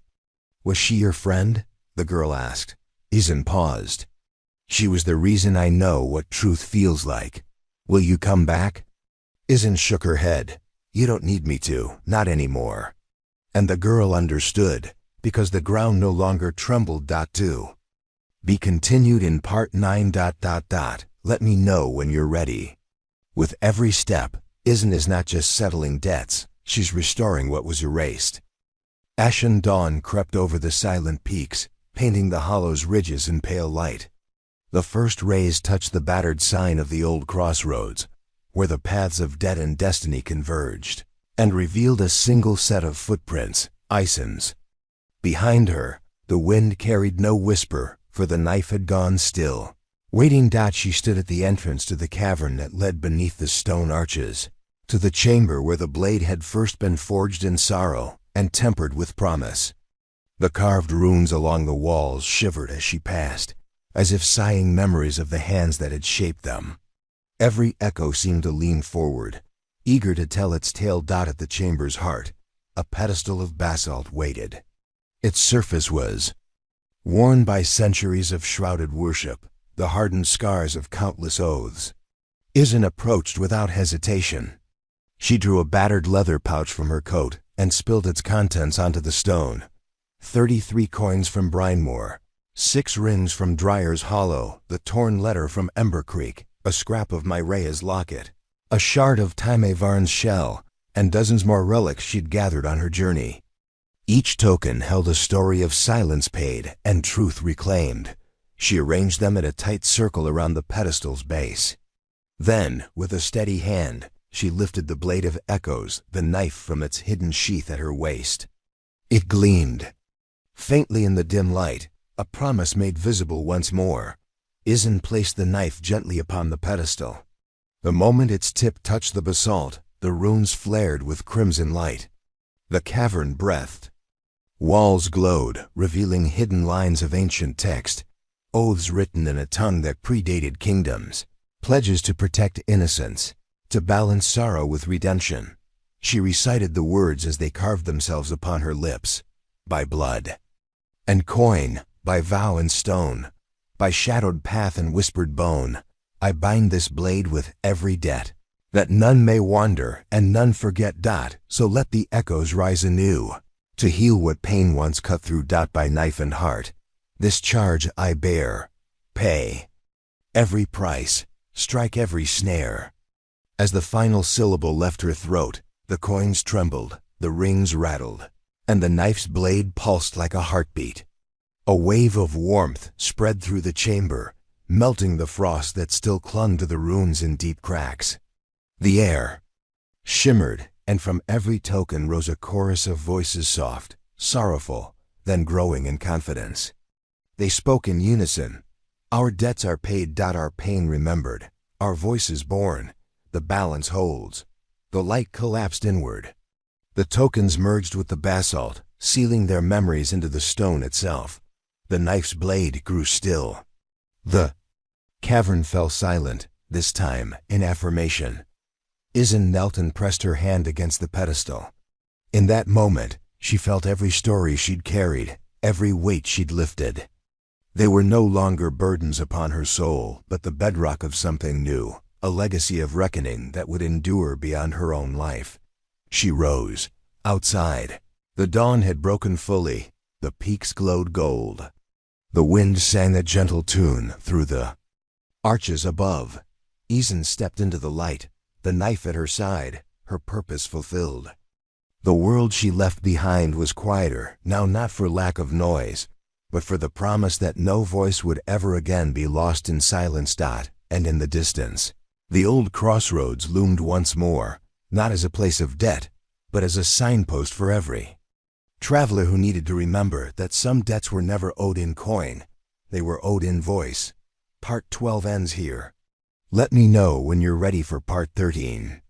Was she your friend? The girl asked. Izen paused. She was the reason I know what truth feels like. Will you come back? Izen shook her head. You don't need me to, not anymore. And the girl understood, because the ground no longer trembled. To be continued in part 9. Let me know when you're ready. With every step, Izen is not just settling debts, she's restoring what was erased. Ashen dawn crept over the silent peaks, painting the hollow's ridges in pale light. The first rays touched the battered sign of the old crossroads, where the paths of debt and destiny converged, and revealed a single set of footprints, Izen's. Behind her, the wind carried no whisper, for the knife had gone still. Waiting. She stood at the entrance to the cavern that led beneath the stone arches, to the chamber where the blade had first been forged in sorrow and tempered with promise. The carved runes along the walls shivered as she passed, as if sighing memories of the hands that had shaped them. Every echo seemed to lean forward, eager to tell its tale. At the chamber's heart, a pedestal of basalt waited. Its surface was worn by centuries of shrouded worship, the hardened scars of countless oaths. Izen approached without hesitation. She drew a battered leather pouch from her coat and spilled its contents onto the stone. 33 coins from Brinemoor, 6 rings from Dryer's Hollow, the torn letter from Ember Creek, a scrap of Myrea's locket, a shard of Timevarn's shell, and dozens more relics she'd gathered on her journey. Each token held a story of silence paid and truth reclaimed. She arranged them in a tight circle around the pedestal's base. Then, with a steady hand, she lifted the blade of echoes, the knife from its hidden sheath at her waist. It gleamed. Faintly in the dim light, a promise made visible once more. Izen placed the knife gently upon the pedestal. The moment its tip touched the basalt, the runes flared with crimson light. The cavern breathed. Walls glowed, revealing hidden lines of ancient text, oaths written in a tongue that predated kingdoms, pledges to protect innocence, to balance sorrow with redemption. She recited the words as they carved themselves upon her lips, by blood and coin, by vow and stone, by shadowed path and whispered bone. I bind this blade with every debt, that none may wander and none forget. So let the echoes rise anew, to heal what pain once cut through. By knife and heart, this charge I bear. Pay every price, strike every snare. As the final syllable left her throat, the coins trembled, the rings rattled, and the knife's blade pulsed like a heartbeat. A wave of warmth spread through the chamber, melting the frost that still clung to the runes in deep cracks. The air shimmered, and from every token rose a chorus of voices, soft, sorrowful, then growing in confidence. They spoke in unison. Our debts are paid. Our pain remembered, our voices borne. The balance holds. The light collapsed inward. The tokens merged with the basalt, sealing their memories into the stone itself. The knife's blade grew still. The cavern fell silent, this time in affirmation. Izen knelt and pressed her hand against the pedestal. In that moment, she felt every story she'd carried, every weight she'd lifted. They were no longer burdens upon her soul, but the bedrock of something new, a legacy of reckoning that would endure beyond her own life. She rose. Outside, the dawn had broken fully. The peaks glowed gold. The wind sang a gentle tune through the arches above. Izen stepped into the light, the knife at her side, her purpose fulfilled. The world she left behind was quieter, now not for lack of noise, but for the promise that no voice would ever again be lost in silence. And in the distance, the old crossroads loomed once more, not as a place of debt, but as a signpost for every traveler who needed to remember that some debts were never owed in coin, they were owed in voice. Part 12 ends here. Let me know when you're ready for Part 13.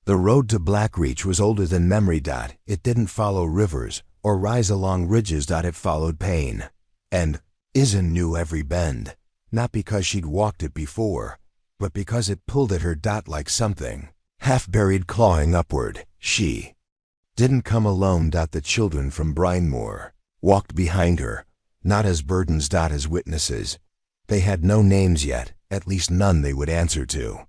The road to Blackreach was older than memory. It didn't follow rivers or rise along ridges. It followed pain. And Izen knew every bend, not because she'd walked it before, but because it pulled at her. Like something half-buried clawing upward. She didn't come alone. The children from Brinemoor walked behind her, not as burdens. As witnesses. They had no names yet, at least none they would answer to.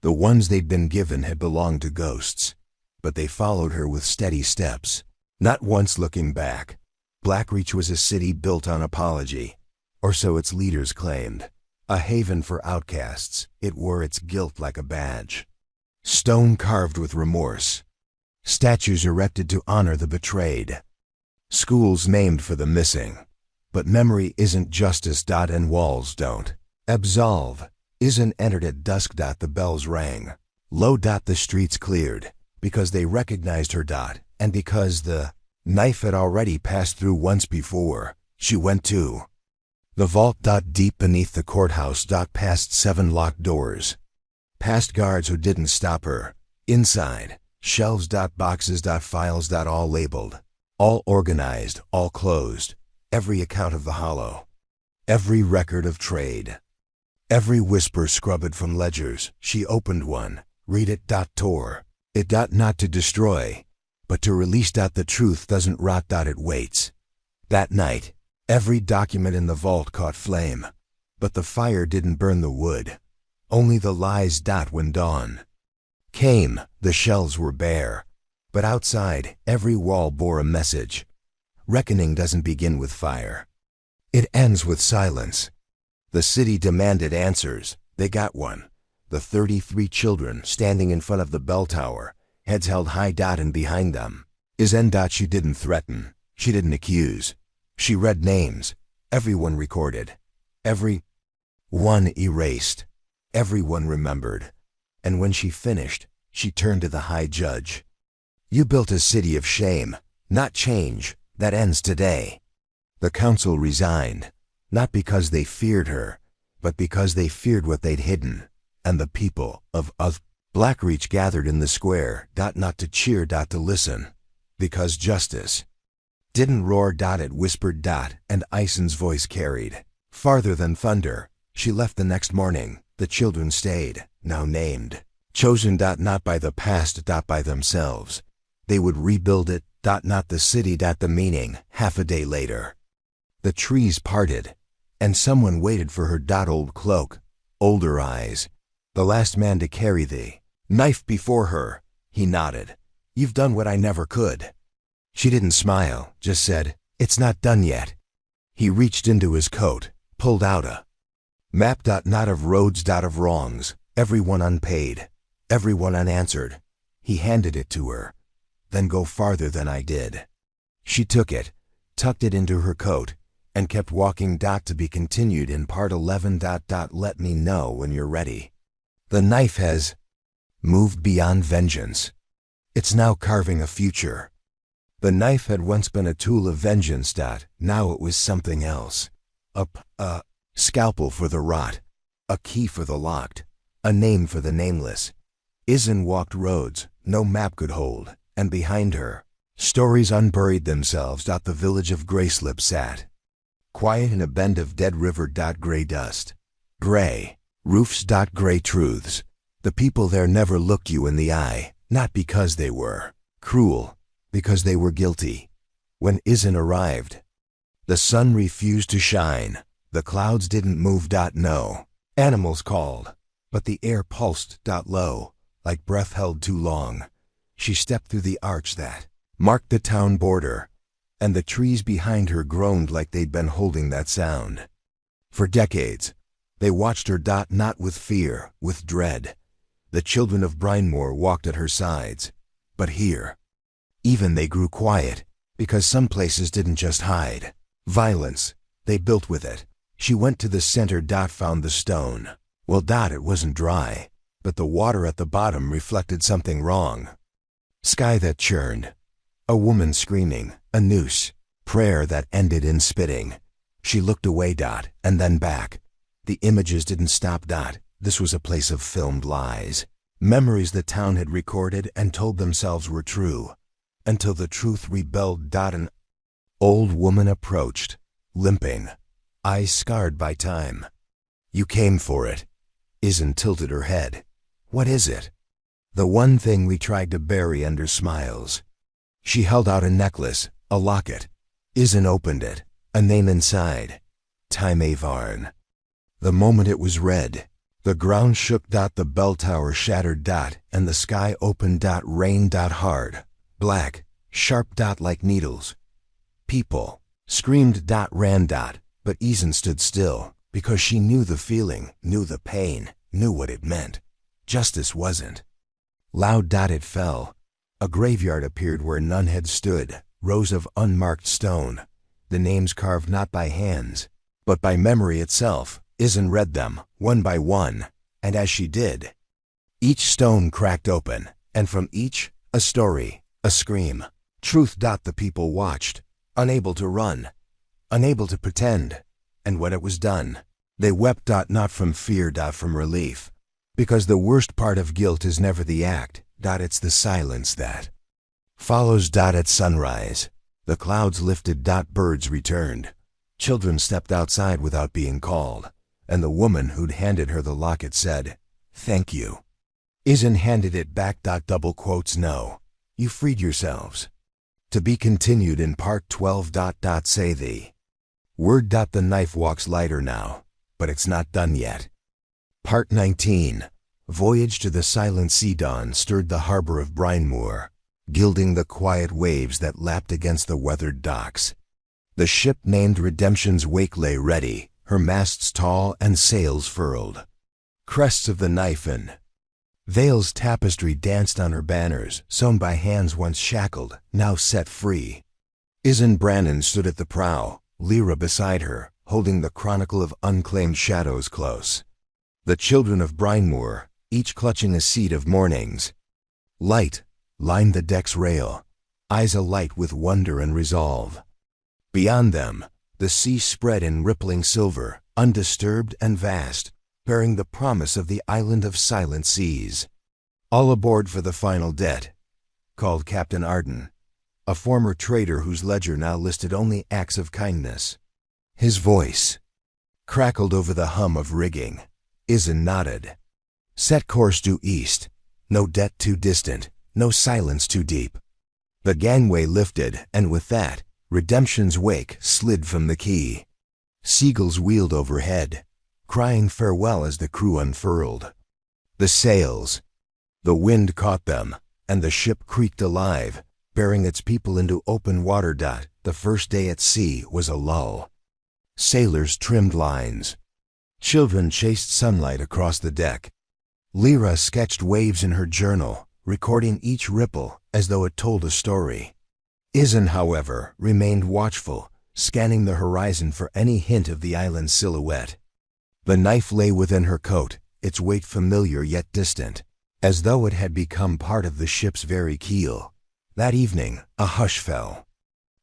The ones they'd been given had belonged to ghosts, but they followed her with steady steps, not once looking back. Blackreach was a city built on apology, or so its leaders claimed. A haven for outcasts, it wore its guilt like a badge. Stone carved with remorse. Statues erected to honor the betrayed. Schools named for the missing. But memory isn't justice. And walls don't absolve. Izen entered at dusk. The bells rang. Low. The streets cleared, because they recognized her. And because the knife had already passed through once before. She went to the vault. Deep beneath the courthouse. Past 7 locked doors. Past guards who didn't stop her. Inside, shelves. Boxes. Files. All labeled. All organized. All closed. Every account of the hollow. Every record of trade. Every whisper scrubbed from ledgers. She opened one. Read it. Tore it. Not to destroy, but to release. The truth doesn't rot. It waits. That night, every document in the vault caught flame, but the fire didn't burn the wood. Only the lies. When dawn came, the shelves were bare, but outside, every wall bore a message. Reckoning doesn't begin with fire. It ends with silence. The city demanded answers. They got one. The 33 children standing in front of the bell tower, heads held high. And behind them is N. She didn't threaten, she didn't accuse. She read names, everyone recorded, every one erased, everyone remembered. And when she finished, she turned to the high judge. You built a city of shame, not change, that ends today. The council resigned, not because they feared her, but because they feared what they'd hidden. And the people of Blackreach gathered in the square, not to cheer, to listen, because justice didn't roar. It whispered. And Ison's voice carried farther than thunder. She left the next morning. The children stayed, now named, chosen. Not by the past, by themselves. They would rebuild it. Not the city. The meaning. Half a day later, the trees parted, and someone waited for her. Old cloak, older eyes, the last man to carry the knife before her. He nodded. You've done what I never could. She didn't smile, just said, it's not done yet. He reached into his coat, pulled out a map. Not of roads. Of wrongs, everyone unpaid, everyone unanswered. He handed it to her. Then go farther than I did. She took it, tucked it into her coat, and kept walking. To be continued in part 11. Let me know when you're ready. The knife has moved beyond vengeance. It's now carving a future. The knife had once been a tool of vengeance. Now it was something else. A scalpel for the rot, a key for the locked, a name for the nameless. Izen walked roads no map could hold, and behind her, stories unburied themselves. The village of Grayslip sat quiet in a bend of dead river. Gray dust, gray roofs. Gray truths. The people there never looked you in the eye, not because they were cruel, because they were guilty. When Izen arrived, the sun refused to shine. The clouds didn't move. No animals called, but the air pulsed. Low, like breath held too long. She stepped through the arch that marked the town border, and the trees behind her groaned like they'd been holding that sound. For decades, they watched her. Not with fear, with dread. The children of Brinemoor walked at her sides. But here, even they grew quiet, because some places didn't just hide violence, they built with it. She went to the center. Found the stone. Well, it wasn't dry, but the water at the bottom reflected something wrong. Sky that churned, a woman screaming, a noose, prayer that ended in spitting. She looked away. And then back. The images didn't stop. This was a place of filmed lies, memories the town had recorded and told themselves were true, until the truth rebelled. An old woman approached, limping, eyes scarred by time. You came for it. Izen tilted her head. What is it? The one thing we tried to bury under smiles. She held out a necklace, a locket. Izen opened it, a name inside. Time Avarn. The moment it was read, the ground shook. The bell tower shattered. And the sky opened. Rain. Hard, black, sharp. Like needles. People screamed. Ran. But Izen stood still, because she knew the feeling, knew the pain, knew what it meant. Justice wasn't loud. It fell. A graveyard appeared where none had stood, rows of unmarked stone, the names carved not by hands, but by memory itself. Izen read them, one by one, and as she did, each stone cracked open, and from each, a story, a scream, truth. The people watched, unable to run, unable to pretend, and when it was done, they wept. Not from fear. From relief. Because the worst part of guilt is never the act. It's the silence that follows. At sunrise, the clouds lifted. Birds returned. Children stepped outside without being called, and the woman who'd handed her the locket said, "Thank you." Izen handed it back. Double quotes. No. You freed yourselves. To be continued in part 12. Say the word. The knife walks lighter now, but it's not done yet. Part 19. Voyage to the silent sea. Dawn stirred the harbor of Brinemoor, gilding the quiet waves that lapped against the weathered docks. The ship named Redemption's Wake lay ready, her masts tall and sails furled. Crests of the knife and Vale's tapestry danced on her banners, sewn by hands once shackled, now set free. Isan Brannan stood at the prow, Lyra beside her, holding the chronicle of unclaimed shadows close. The children of Brinemoor, each clutching a seed of morning's light, lined the deck's rail, eyes alight with wonder and resolve. Beyond them, the sea spread in rippling silver, undisturbed and vast, bearing the promise of the island of silent seas. "All aboard for the final debt," called Captain Arden, a former trader whose ledger now listed only acts of kindness. His voice crackled over the hum of rigging. Isan nodded. "Set course due east. No debt too distant, no silence too deep." The gangway lifted, and with that, Redemption's wake slid from the quay. Seagulls wheeled overhead, crying farewell as the crew unfurled. The sails. The wind caught them, and the ship creaked alive, bearing its people into open water. The first day at sea was a lull. Sailors trimmed lines. Children chased sunlight across the deck. Lyra sketched waves in her journal, recording each ripple as though it told a story. Isan, however, remained watchful, scanning the horizon for any hint of the island's silhouette. The knife lay within her coat, its weight familiar yet distant, as though it had become part of the ship's very keel. That evening, a hush fell.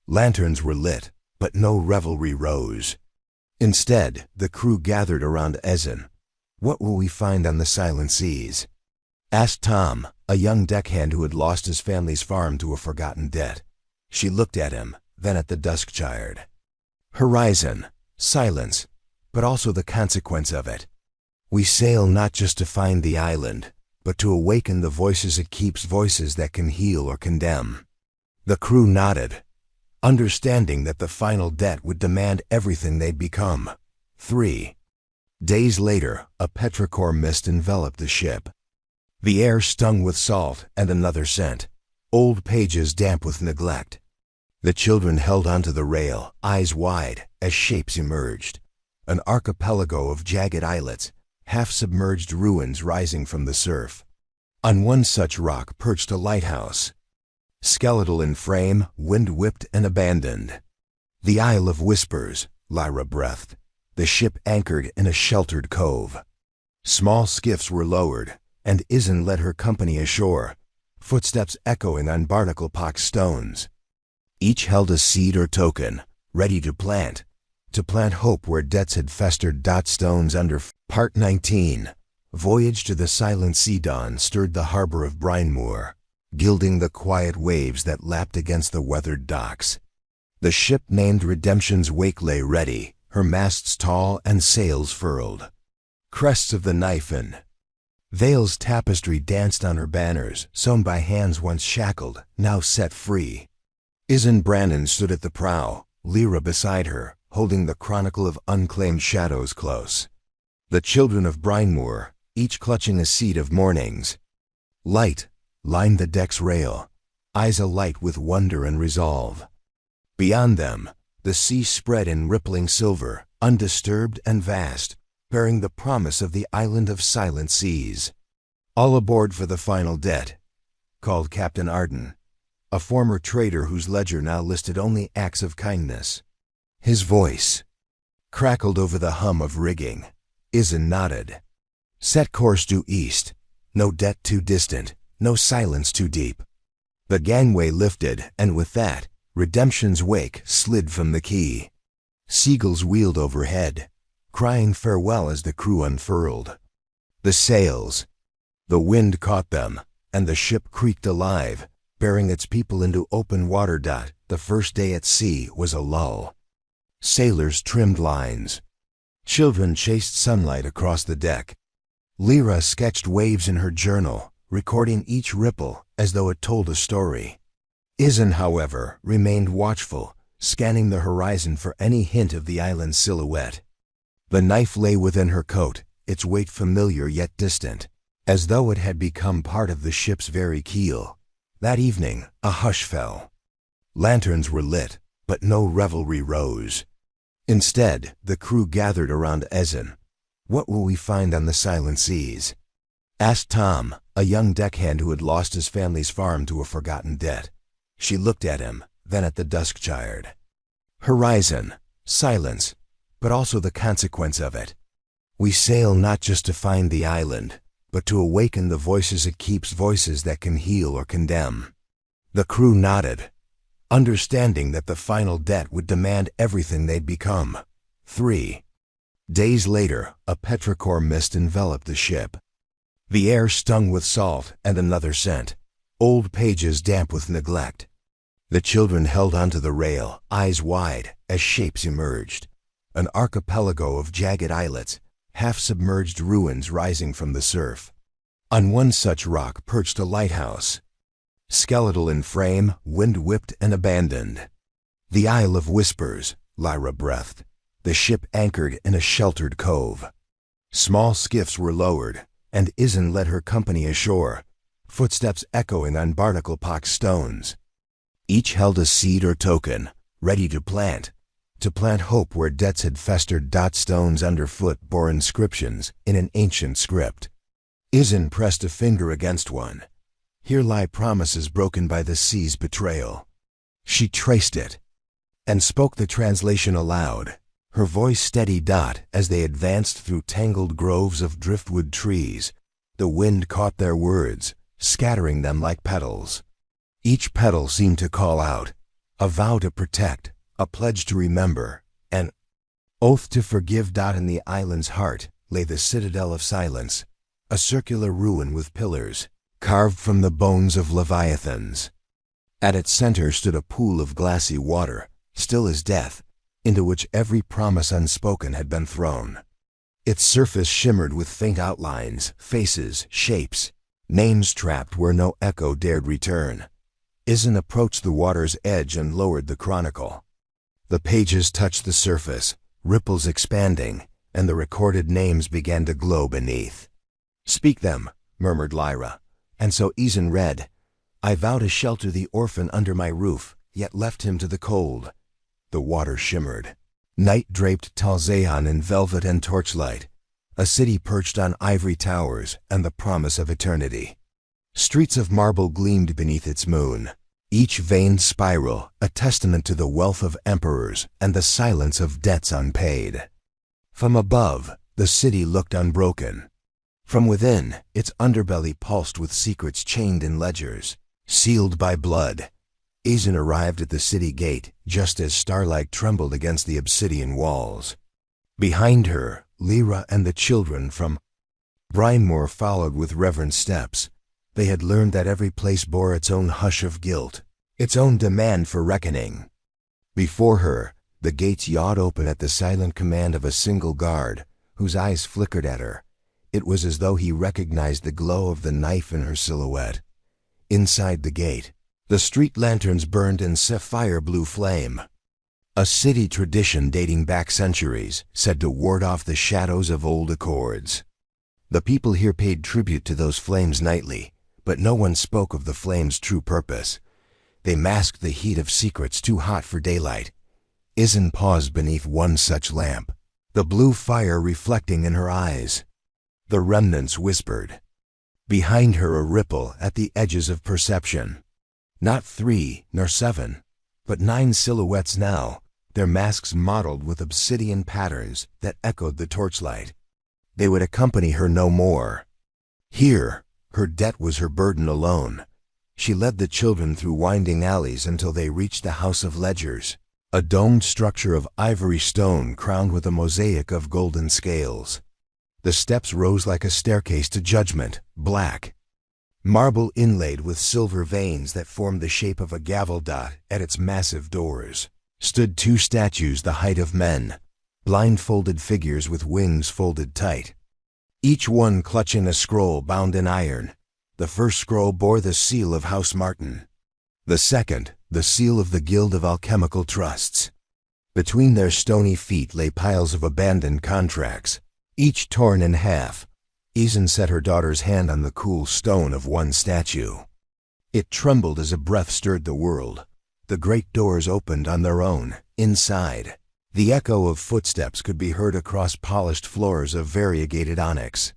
Lanterns were lit, but no revelry rose. Instead, the crew gathered around Isan. "What will we find on the silent seas?" asked Tom, a young deckhand who had lost his family's farm to a forgotten debt. She looked at him, then at the dusk child. "Horizon, silence, but also the consequence of it. We sail not just to find the island, but to awaken the voices it keeps, voices that can heal or condemn." The crew nodded, understanding that the final debt would demand everything they'd become. 3 days later, a petrichor mist enveloped the ship. The air stung with salt and another scent, old pages damp with neglect. The children held onto the rail, eyes wide, as shapes emerged. An archipelago of jagged islets, half-submerged ruins rising from the surf. On one such rock perched a lighthouse. Skeletal in frame, wind-whipped and abandoned. The Isle of Whispers, Lyra breathed, the ship anchored in a sheltered cove. Small skiffs were lowered, and Isan led her company ashore, footsteps echoing on barnacle-pocked stones. Each held a seed or token, ready to plant hope where debts had festered. Stones under. Part 19. Voyage to the silent sea. Dawn stirred the harbor of Brinemoor, gilding the quiet waves that lapped against the weathered docks. The ship named Redemption's wake lay ready, her masts tall and sails furled. Crests of the knife and Vale's tapestry danced on her banners, sewn by hands once shackled, now set free. Isan Brannan stood at the prow, Lyra beside her, holding the chronicle of unclaimed shadows close. The children of Brinemoor, each clutching a seed of morning's light, lined the deck's rail, eyes alight with wonder and resolve. Beyond them, the sea spread in rippling silver, undisturbed and vast, bearing the promise of the island of silent seas. "All aboard for the final debt," called Captain Arden, a former trader whose ledger now listed only acts of kindness. His voice crackled over the hum of rigging. Isan nodded. "Set course due east. No debt too distant, no silence too deep." The gangway lifted, and with that, Redemption's wake slid from the quay. Seagulls wheeled overhead, crying farewell as the crew unfurled. The sails. The wind caught them, and the ship creaked alive, bearing its people into open water. The first day at sea was a lull. Sailors trimmed lines. Children chased sunlight across the deck. Lyra sketched waves in her journal, recording each ripple as though it told a story. Isan, however, remained watchful, scanning the horizon for any hint of the island's silhouette. The knife lay within her coat, its weight familiar yet distant, as though it had become part of the ship's very keel. That evening, a hush fell. Lanterns were lit, but no revelry rose. Instead, the crew gathered around Isan. What will we find on the silent seas? Asked Tom, a young deckhand who had lost his family's farm to a forgotten debt. She looked at him, then at the dusk child. Horizon, silence, but also the consequence of it. We sail not just to find the island, but to awaken the voices it keeps, voices that can heal or condemn. The crew nodded, understanding that the final debt would demand everything they'd become. 3 days later, a petrichor mist enveloped the ship. The air stung with salt and another scent, old pages damp with neglect. The children held onto the rail, eyes wide, as shapes emerged. An archipelago of jagged islets, half-submerged ruins rising from the surf. On one such rock perched a lighthouse. Skeletal in frame, wind-whipped and abandoned. The Isle of Whispers, Lyra breathed. The ship anchored in a sheltered cove. Small skiffs were lowered, and Izen led her company ashore, footsteps echoing on barnacle-pocked stones. Each held a seed or token, ready to plant hope where debts had festered. Stones underfoot bore inscriptions in an ancient script. Izen pressed a finger against one. Here lie promises broken by the sea's betrayal. She traced it, and spoke the translation aloud, her voice steady. As they advanced through tangled groves of driftwood trees, the wind caught their words, scattering them like petals. Each petal seemed to call out, a vow to protect, a pledge to remember, an oath to forgive. In the island's heart lay the citadel of silence, a circular ruin with pillars, carved from the bones of leviathans. At its center stood a pool of glassy water, still as death, into which every promise unspoken had been thrown. Its surface shimmered with faint outlines, faces, shapes, names trapped where no echo dared return. Izen approached the water's edge and lowered the chronicle. The pages touched the surface, ripples expanding, and the recorded names began to glow beneath. Speak them, murmured Lyra, and so Izen read, I vow to shelter the orphan under my roof, yet left him to the cold. The water shimmered. Night draped Talzeon in velvet and torchlight, a city perched on ivory towers and the promise of eternity. Streets of marble gleamed beneath its moon, each veined spiral a testament to the wealth of emperors and the silence of debts unpaid. From above, the city looked unbroken. From within, its underbelly pulsed with secrets chained in ledgers, sealed by blood. Izen arrived at the city gate just as starlight trembled against the obsidian walls. Behind her, Lyra and the children from Brimemore followed with reverent steps. They had learned that every place bore its own hush of guilt, its own demand for reckoning. Before her, the gates yawed open at the silent command of a single guard, whose eyes flickered at her. It was as though he recognized the glow of the knife in her silhouette. Inside the gate, the street lanterns burned in sapphire blue flame. A city tradition dating back centuries, said to ward off the shadows of old accords. The people here paid tribute to those flames nightly, but no one spoke of the flames' true purpose. They masked the heat of secrets too hot for daylight. Izen paused beneath one such lamp, the blue fire reflecting in her eyes. The remnants whispered. Behind her a ripple at the edges of perception. Not 3 nor 7, but 9 silhouettes now, their masks mottled with obsidian patterns that echoed the torchlight. They would accompany her no more. Here, her debt was her burden alone. She led the children through winding alleys until they reached the House of Ledgers, a domed structure of ivory stone crowned with a mosaic of golden scales. The steps rose like a staircase to judgment, black. Marble inlaid with silver veins that formed the shape of a gavel dot at its massive doors, stood 2 statues the height of men, blindfolded figures with wings folded tight. Each one clutching a scroll bound in iron. The first scroll bore the seal of House Martin. The second, the seal of the Guild of Alchemical Trusts. Between their stony feet lay piles of abandoned contracts, each torn in half. Izen set her daughter's hand on the cool stone of one statue. It trembled as a breath stirred the world. The great doors opened on their own, inside. The echo of footsteps could be heard across polished floors of variegated onyx.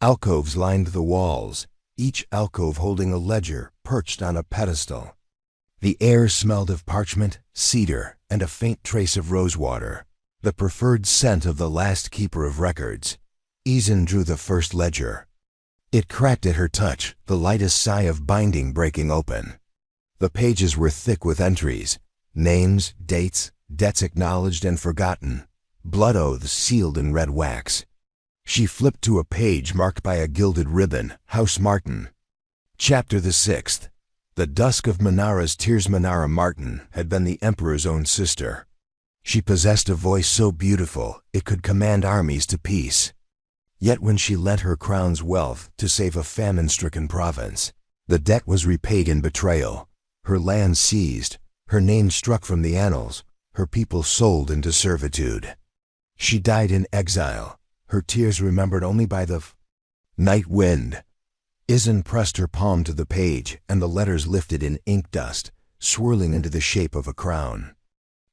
Alcoves lined the walls, each alcove holding a ledger perched on a pedestal. The air smelled of parchment, cedar, and a faint trace of rosewater, the preferred scent of the last keeper of records. Izen drew the first ledger. It cracked at her touch, the lightest sigh of binding breaking open. The pages were thick with entries, names, dates, debts acknowledged and forgotten, blood oaths sealed in red wax. She flipped to a page marked by a gilded ribbon, House Martin. Chapter the 6th. The dusk of Manara's Tears. Manara Martin had been the emperor's own sister. She possessed a voice so beautiful it could command armies to peace. Yet when she lent her crown's wealth to save a famine-stricken province, the debt was repaid in betrayal, her land seized, her name struck from the annals, her people sold into servitude. She died in exile, her tears remembered only by the night wind. Izen pressed her palm to the page, and the letters lifted in ink dust, swirling into the shape of a crown.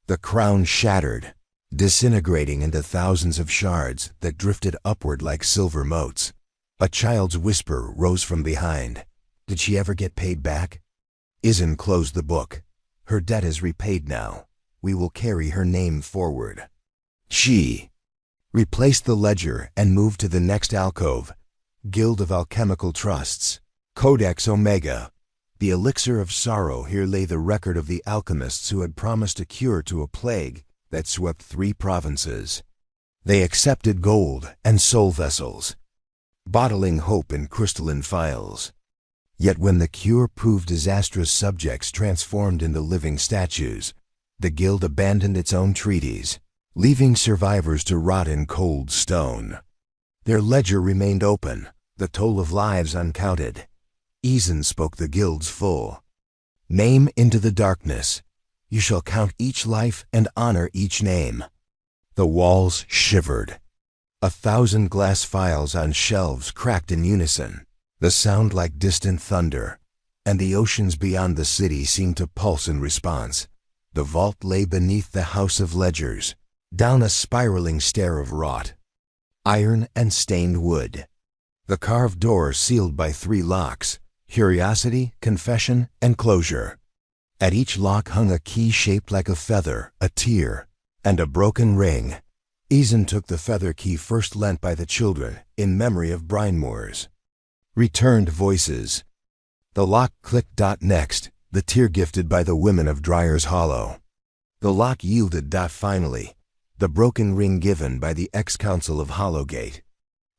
The crown shattered, disintegrating into thousands of shards that drifted upward like silver motes. A child's whisper rose from behind. Did she ever get paid back? Izen closed the book. Her debt is repaid now. We will carry her name forward. She replaced the ledger and moved to the next alcove. Guild of Alchemical Trusts. Codex Omega. The elixir of sorrow. Here lay the record of the alchemists who had promised a cure to a plague that swept 3 provinces. They accepted gold and soul vessels, bottling hope in crystalline phials. Yet when the cure proved disastrous, subjects transformed into living statues, the guild abandoned its own treaties, leaving survivors to rot in cold stone. Their ledger remained open, the toll of lives uncounted. Izen spoke the guild's full name into the darkness. You shall count each life and honor each name. The walls shivered. 1,000 glass phials on shelves cracked in unison, the sound like distant thunder, and the oceans beyond the city seemed to pulse in response. The vault lay beneath the house of ledgers, down a spiraling stair of wrought iron and stained wood. The carved door sealed by 3 locks, curiosity, confession, and closure. At each lock hung a key shaped like a feather, a tear, and a broken ring. Izen took the feather key first lent by the children in memory of brine moors. Returned voices. The lock clicked. Next, the tear gifted by the women of Dryer's Hollow. The lock yielded. Finally, the broken ring given by the ex-council of Hollowgate.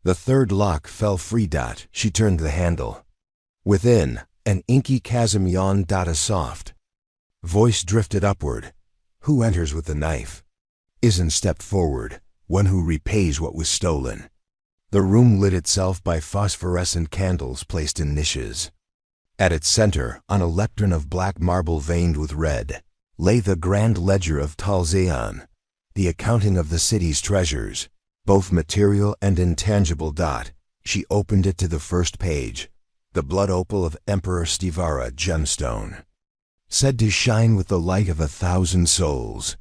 The 3rd lock fell free. She turned the handle. Within, an inky chasm yawned. A soft voice drifted upward. Who enters with the knife? Izen stepped forward, one who repays what was stolen. The room lit itself by phosphorescent candles placed in niches. At its center, on a lectern of black marble veined with red, lay the grand ledger of Talzeon, the accounting of the city's treasures, both material and intangible. She opened it to the first page, the blood opal of Emperor Stivara gemstone, said to shine with the light of 1,000 souls.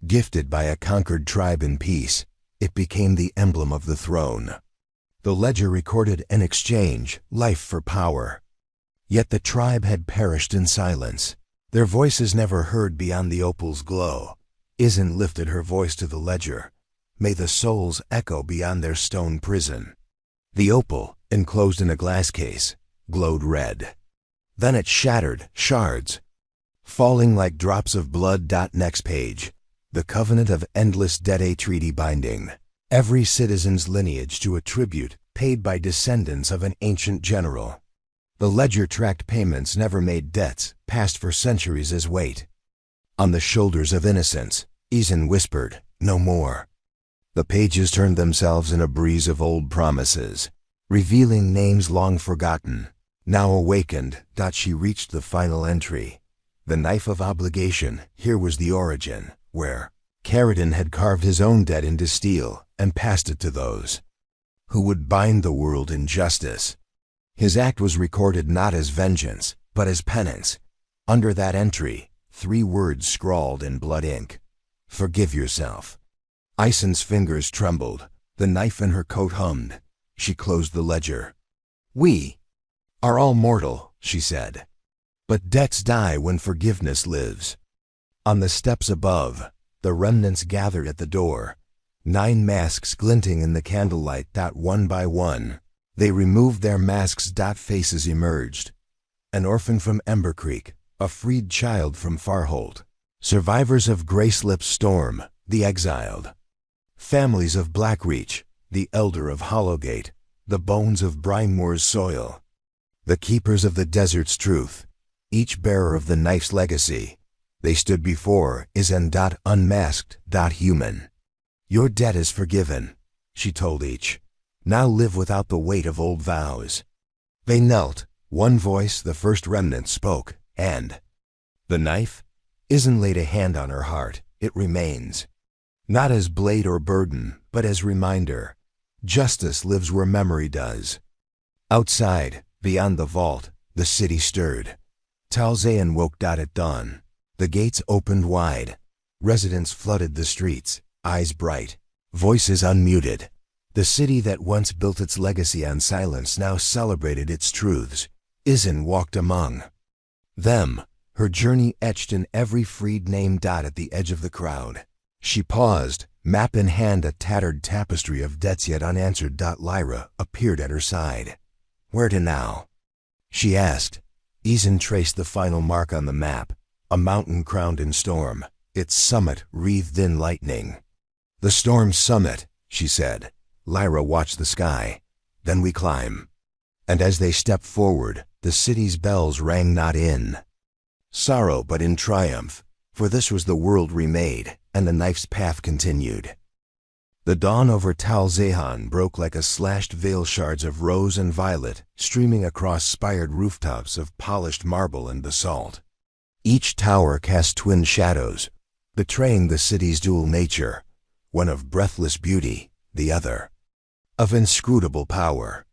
Gifted by a conquered tribe in peace, it became the emblem of the throne. The ledger recorded an exchange, life for power. Yet the tribe had perished in silence, their voices never heard beyond the opal's glow. Izen lifted her voice to the ledger. May the souls echo beyond their stone prison. The opal, enclosed in a glass case, glowed red. Then it shattered, shards, falling like drops of blood. Next page. The covenant of endless debt, a treaty binding every citizen's lineage to a tribute paid by descendants of an ancient general. The ledger tracked payments never made, debts passed for centuries as weight. On the shoulders of innocence, Izen whispered, no more. The pages turned themselves in a breeze of old promises, revealing names long forgotten, now awakened. She reached the final entry. The knife of obligation. Here was the origin, where Caridin had carved his own debt into steel and passed it to those who would bind the world in justice. His act was recorded not as vengeance, but as penance. Under that entry, 3 words scrawled in blood ink. Forgive yourself. Isen's fingers trembled. The knife in her coat hummed. She closed the ledger. We are all mortal, she said. But debts die when forgiveness lives. On the steps above, the remnants gathered at the door. 9 masks glinting in the candlelight. One by one, they removed their masks. Faces emerged. An orphan from Ember Creek, a freed child from Farholt, survivors of Grayslip's storm, the exiled, families of Blackreach, the elder of Hollowgate, the bones of Brinemoor's soil, the keepers of the desert's truth, each bearer of the knife's legacy. They stood before Isen. Unmasked. Human. Your debt is forgiven, she told each. Now live without the weight of old vows. They knelt. One voice, the first remnant, spoke, and the knife? Isen laid a hand on her heart. It remains. Not as blade or burden, but as reminder. Justice lives where memory does. Outside, beyond the vault, the city stirred. Talzaean woke. At dawn, the gates opened wide. Residents flooded the streets, eyes bright, voices unmuted. The city that once built its legacy on silence now celebrated its truths. Isen walked among them, her journey etched in every freed name. At the edge of the crowd, she paused, map in hand, a tattered tapestry of debts yet unanswered. Lyra appeared at her side. Where to now? She asked. Isen traced the final mark on the map, a mountain crowned in storm, its summit wreathed in lightning. The storm's summit, she said. Lyra watched the sky. Then we climb. And as they stepped forward, the city's bells rang not in sorrow but in triumph, for this was the world remade, and the knife's path continued. The dawn over Talzaean broke like a slashed veil, shards of rose and violet streaming across spired rooftops of polished marble and basalt. Each tower cast twin shadows, betraying the city's dual nature, one of breathless beauty, the other of inscrutable power.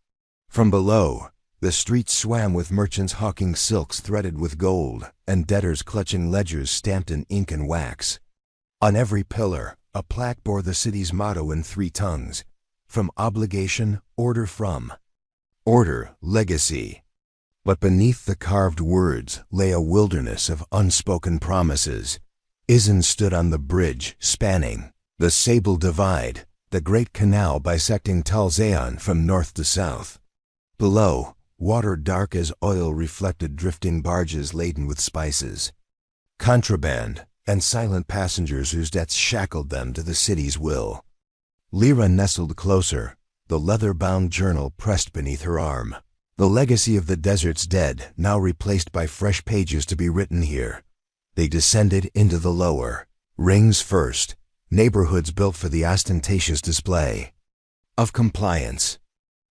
From below, the streets swam with merchants hawking silks threaded with gold, and debtors clutching ledgers stamped in ink and wax. On every pillar, a plaque bore the city's motto in 3 tongues. From obligation, order; from order, legacy. But beneath the carved words lay a wilderness of unspoken promises. Isen stood on the bridge spanning the Sable Divide, the great canal bisecting Talzaean from north to south. Below, water dark as oil reflected drifting barges laden with spices, contraband, and silent passengers whose debts shackled them to the city's will. Lyra nestled closer, the leather-bound journal pressed beneath her arm. The legacy of the desert's dead, now replaced by fresh pages to be written here. They descended into the lower rings first, neighborhoods built for the ostentatious display of compliance.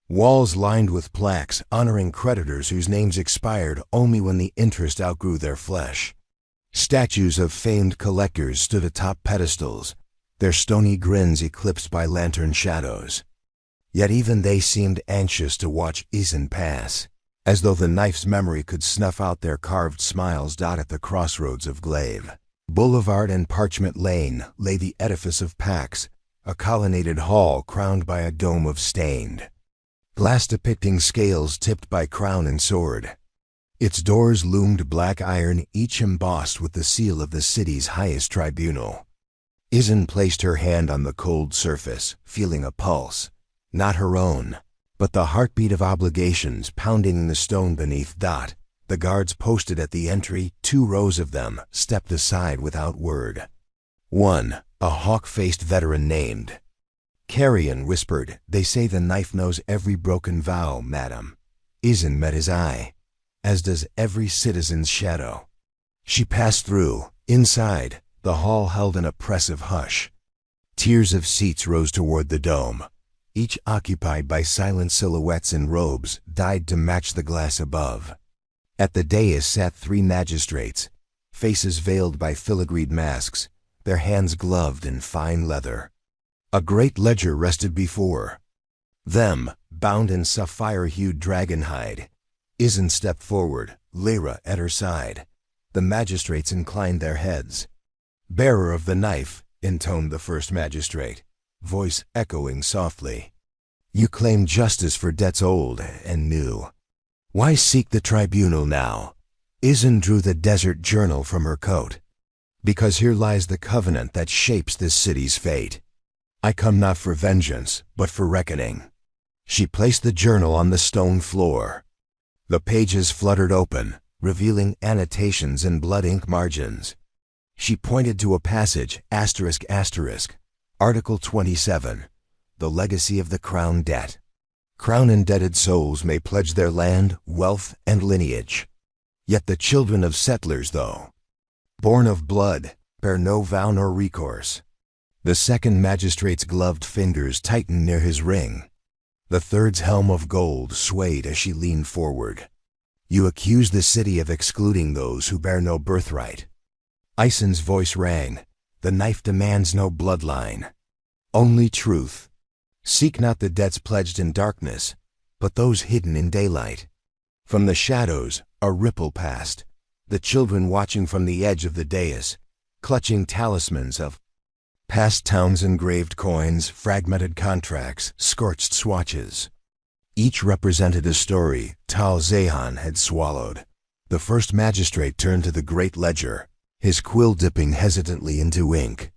Walls lined with plaques honoring creditors whose names expired only when the interest outgrew their flesh. Statues of famed collectors stood atop pedestals, their stony grins eclipsed by lantern shadows. Yet even they seemed anxious to watch Isen pass, as though the knife's memory could snuff out their carved smiles. At the crossroads of Glaive, Boulevard and Parchment Lane lay the edifice of Pax, a colonnaded hall crowned by a dome of stained glass depicting scales tipped by crown and sword. Its doors loomed black iron, each embossed with the seal of the city's highest tribunal. Isen placed her hand on the cold surface, feeling a pulse, not her own, but the heartbeat of obligations pounding the stone beneath. The guards posted at the entry, 2 rows of them, stepped aside without word. One, a hawk-faced veteran named Carrion, whispered, "They say the knife knows every broken vow, madam." Isen met his eye, as does every citizen's shadow. She passed through. Inside, the hall held an oppressive hush. Tiers of seats rose toward the dome, each occupied by silent silhouettes in robes dyed to match the glass above. At the dais sat 3 magistrates, faces veiled by filigreed masks, their hands gloved in fine leather. A great ledger rested before them, bound in sapphire-hued dragon hide. Isen stepped forward, Lyra at her side. The magistrates inclined their heads. "Bearer of the knife," intoned the first magistrate, voice echoing softly. You claim justice for debts old and new. Why seek the tribunal now? Isin drew the desert journal from her coat. Because here lies the covenant that shapes this city's fate. I come not for vengeance, but for reckoning. She placed the journal on the stone floor. The pages fluttered open, revealing annotations in blood ink margins. She pointed to a passage, Article 27, the legacy of the crown debt. Crown-indebted souls may pledge their land, wealth, and lineage. Yet the children of settlers, though, born of blood, bear no vow nor recourse. The second magistrate's gloved fingers tightened near his ring. The third's helm of gold swayed as she leaned forward. You accuse the city of excluding those who bear no birthright. Isin's voice rang. The knife demands no bloodline. Only truth. Seek not the debts pledged in darkness, but those hidden in daylight. From the shadows, a ripple passed, the children watching from the edge of the dais, clutching talismans of past towns, engraved coins, fragmented contracts, scorched swatches. Each represented a story Tal Zehan had swallowed. The first magistrate turned to the great ledger, his quill dipping hesitantly into ink.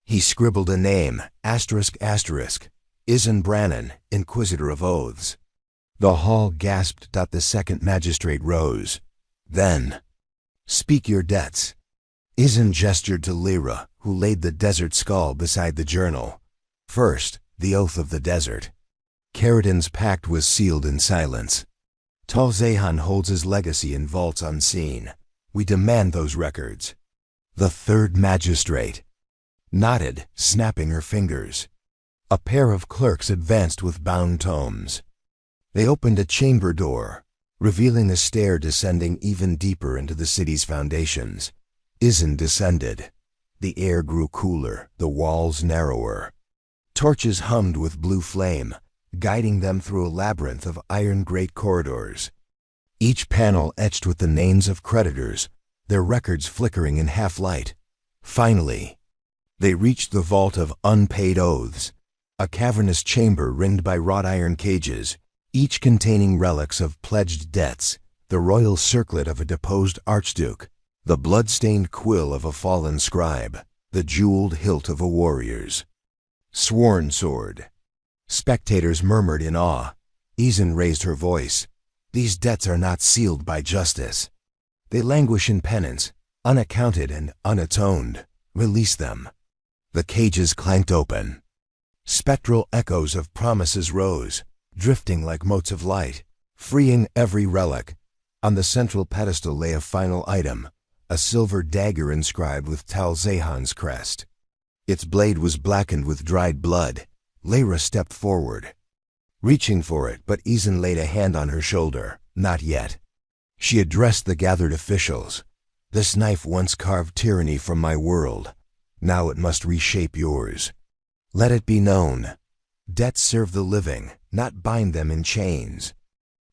He scribbled a name, Isin Brannan, Inquisitor of Oaths. The hall gasped. The second magistrate rose. Then, speak your debts. Isin gestured to Lyra, who laid the desert skull beside the journal. First, the oath of the desert. Caridin's pact was sealed in silence. Tal Zehan holds his legacy in vaults unseen. We demand those records. The third magistrate nodded, snapping her fingers. A pair of clerks advanced with bound tomes. They opened a chamber door, revealing a stair descending even deeper into the city's foundations. Isin descended. The air grew cooler, the walls narrower. Torches hummed with blue flame, guiding them through a labyrinth of iron grate corridors. Each panel etched with the names of creditors, their records flickering in half-light. Finally, they reached the vault of unpaid oaths, a cavernous chamber ringed by wrought iron cages, each containing relics of pledged debts, the royal circlet of a deposed archduke, the blood-stained quill of a fallen scribe, the jeweled hilt of a warrior's sworn sword. Spectators murmured in awe. Isin raised her voice. These debts are not sealed by justice. They languish in penance, unaccounted and unatoned. Release them. The cages clanked open. Spectral echoes of promises rose, drifting like motes of light, freeing every relic. On the central pedestal lay a final item, a silver dagger inscribed with Tal Zehan's crest. Its blade was blackened with dried blood. Lyra stepped forward, reaching for it, but Isin laid a hand on her shoulder. Not yet. She addressed the gathered officials. This knife once carved tyranny from my world. Now it must reshape yours. Let it be known. Debts serve the living, not bind them in chains.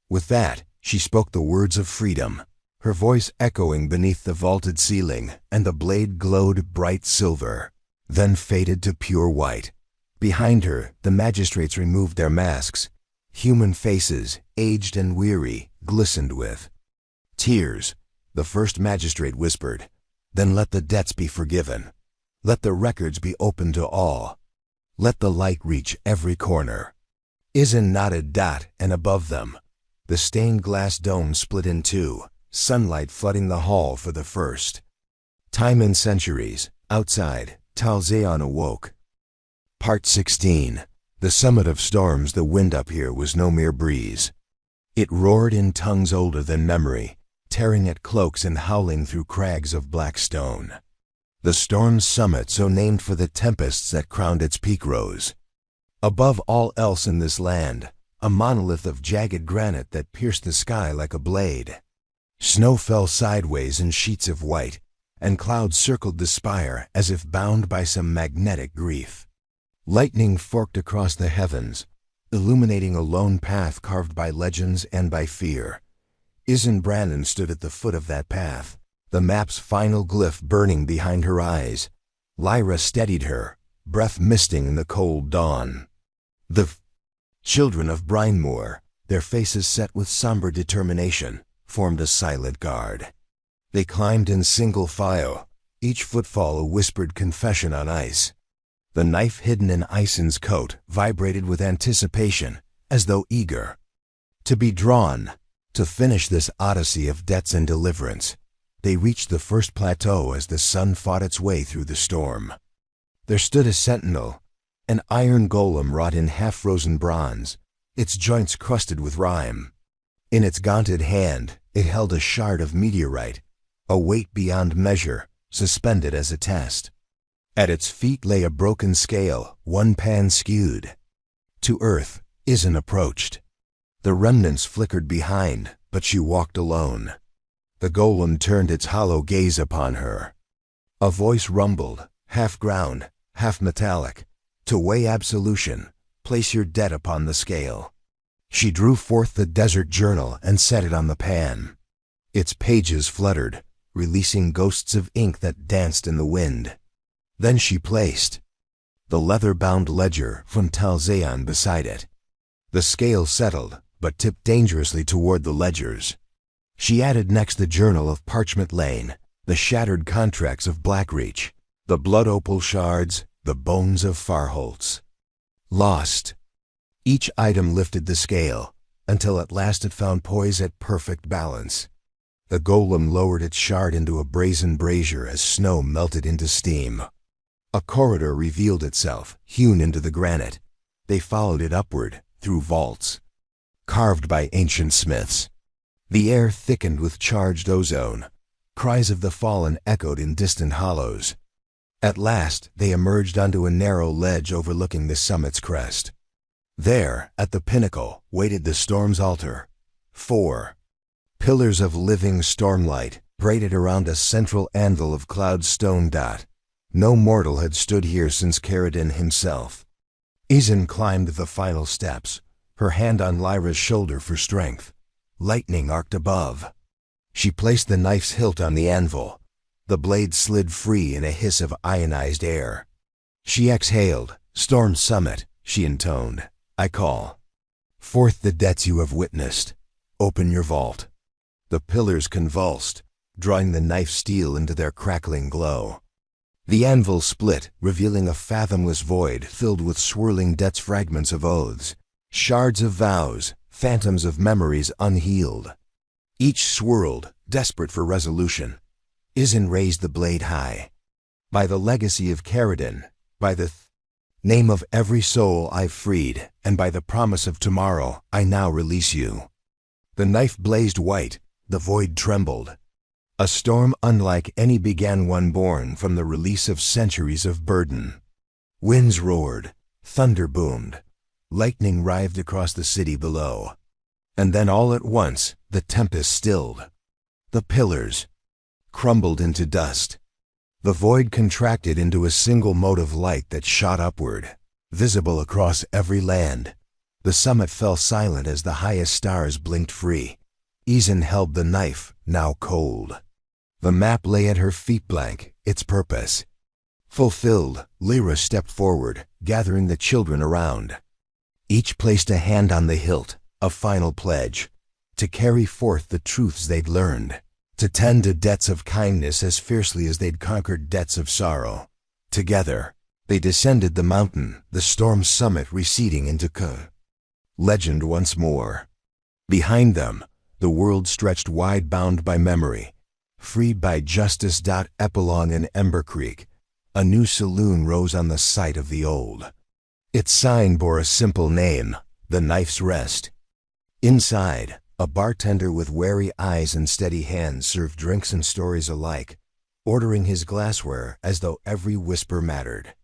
With that, she spoke the words of freedom, her voice echoing beneath the vaulted ceiling, and the blade glowed bright silver, then faded to pure white. Behind her, the magistrates removed their masks. Human faces, aged and weary, glistened with tears. The first magistrate whispered, "Then let the debts be forgiven. Let the records be open to all. Let the light reach every corner." Isin nodded. And above them, the stained glass dome split in two, sunlight flooding the hall for the first time in centuries. Outside, Tal Zehan awoke. Part 16. The summit of storms. The wind up here was no mere breeze. It roared in tongues older than memory, tearing at cloaks and howling through crags of black stone. The storm's summit, so named for the tempests that crowned its peak, rose above all else in this land, a monolith of jagged granite that pierced the sky like a blade. Snow fell sideways in sheets of white, and clouds circled the spire as if bound by some magnetic grief. Lightning forked across the heavens, illuminating a lone path carved by legends and by fear. Isin Brannan stood at the foot of that path, the map's final glyph burning behind her eyes. Lyra steadied her, breath misting in the cold dawn. The children of Brinemoor, their faces set with somber determination, formed a silent guard. They climbed in single file, each footfall a whispered confession on ice. The knife hidden in Ison's coat vibrated with anticipation, as though eager to be drawn, to finish this odyssey of debts and deliverance. They reached the first plateau as the sun fought its way through the storm. There stood a sentinel, an iron golem wrought in half-frozen bronze, its joints crusted with rime. In its gaunted hand, it held a shard of meteorite, a weight beyond measure, suspended as a test. At its feet lay a broken scale, one pan skewed. To earth, Isin approached. The remnants flickered behind, but she walked alone. The golem turned its hollow gaze upon her. A voice rumbled, half ground, half metallic. To weigh absolution, place your debt upon the scale. She drew forth the desert journal and set it on the pan. Its pages fluttered, releasing ghosts of ink that danced in the wind. Then she placed the leather-bound ledger from Talzeon beside it. The scale settled, but tipped dangerously toward the ledgers. She added next the journal of Parchment Lane, the shattered contracts of Blackreach, the blood opal shards, the bones of Farholtz. Lost. Each item lifted the scale, until at last it found poise at perfect balance. The golem lowered its shard into a brazen brazier as snow melted into steam. A corridor revealed itself, hewn into the granite. They followed it upward, through vaults, carved by ancient smiths. The air thickened with charged ozone. Cries of the fallen echoed in distant hollows. At last, they emerged onto a narrow ledge overlooking the summit's crest. There, at the pinnacle, waited the storm's altar. 4 pillars of living stormlight, braided around a central anvil of cloud stone dot. No mortal had stood here since Caridin himself. Isin climbed the final steps, her hand on Lyra's shoulder for strength. Lightning arced above. She placed the knife's hilt on the anvil. The blade slid free in a hiss of ionized air. She exhaled. "Storm summit," she intoned. "I call forth the debts you have witnessed. Open your vault." The pillars convulsed, drawing the knife steel into their crackling glow. The anvil split, revealing a fathomless void filled with swirling debts, fragments of oaths, shards of vows, phantoms of memories unhealed. Each swirled, desperate for resolution. Isin raised the blade high. "By the legacy of Caridin, by the name of every soul I've freed, and by the promise of tomorrow, I now release you." The knife blazed white, the void trembled. A storm unlike any began, one born from the release of centuries of burden. Winds roared, thunder boomed, lightning writhed across the city below. And then all at once, the tempest stilled. The pillars crumbled into dust. The void contracted into a single mote of light that shot upward, visible across every land. The summit fell silent as the highest stars blinked free. Isin held the knife, now cold. The map lay at her feet, blank, its purpose fulfilled. Lyra stepped forward, gathering the children around. Each placed a hand on the hilt, a final pledge, to carry forth the truths they'd learned, to tend to debts of kindness as fiercely as they'd conquered debts of sorrow. Together, they descended the mountain, the storm's summit receding into legend once more. Behind them, the world stretched wide, bound by memory, freed by justice. Epilogue in Ember Creek, a new saloon rose on the site of the old. Its sign bore a simple name, The Knife's Rest. Inside, a bartender with wary eyes and steady hands served drinks and stories alike, ordering his glassware as though every whisper mattered.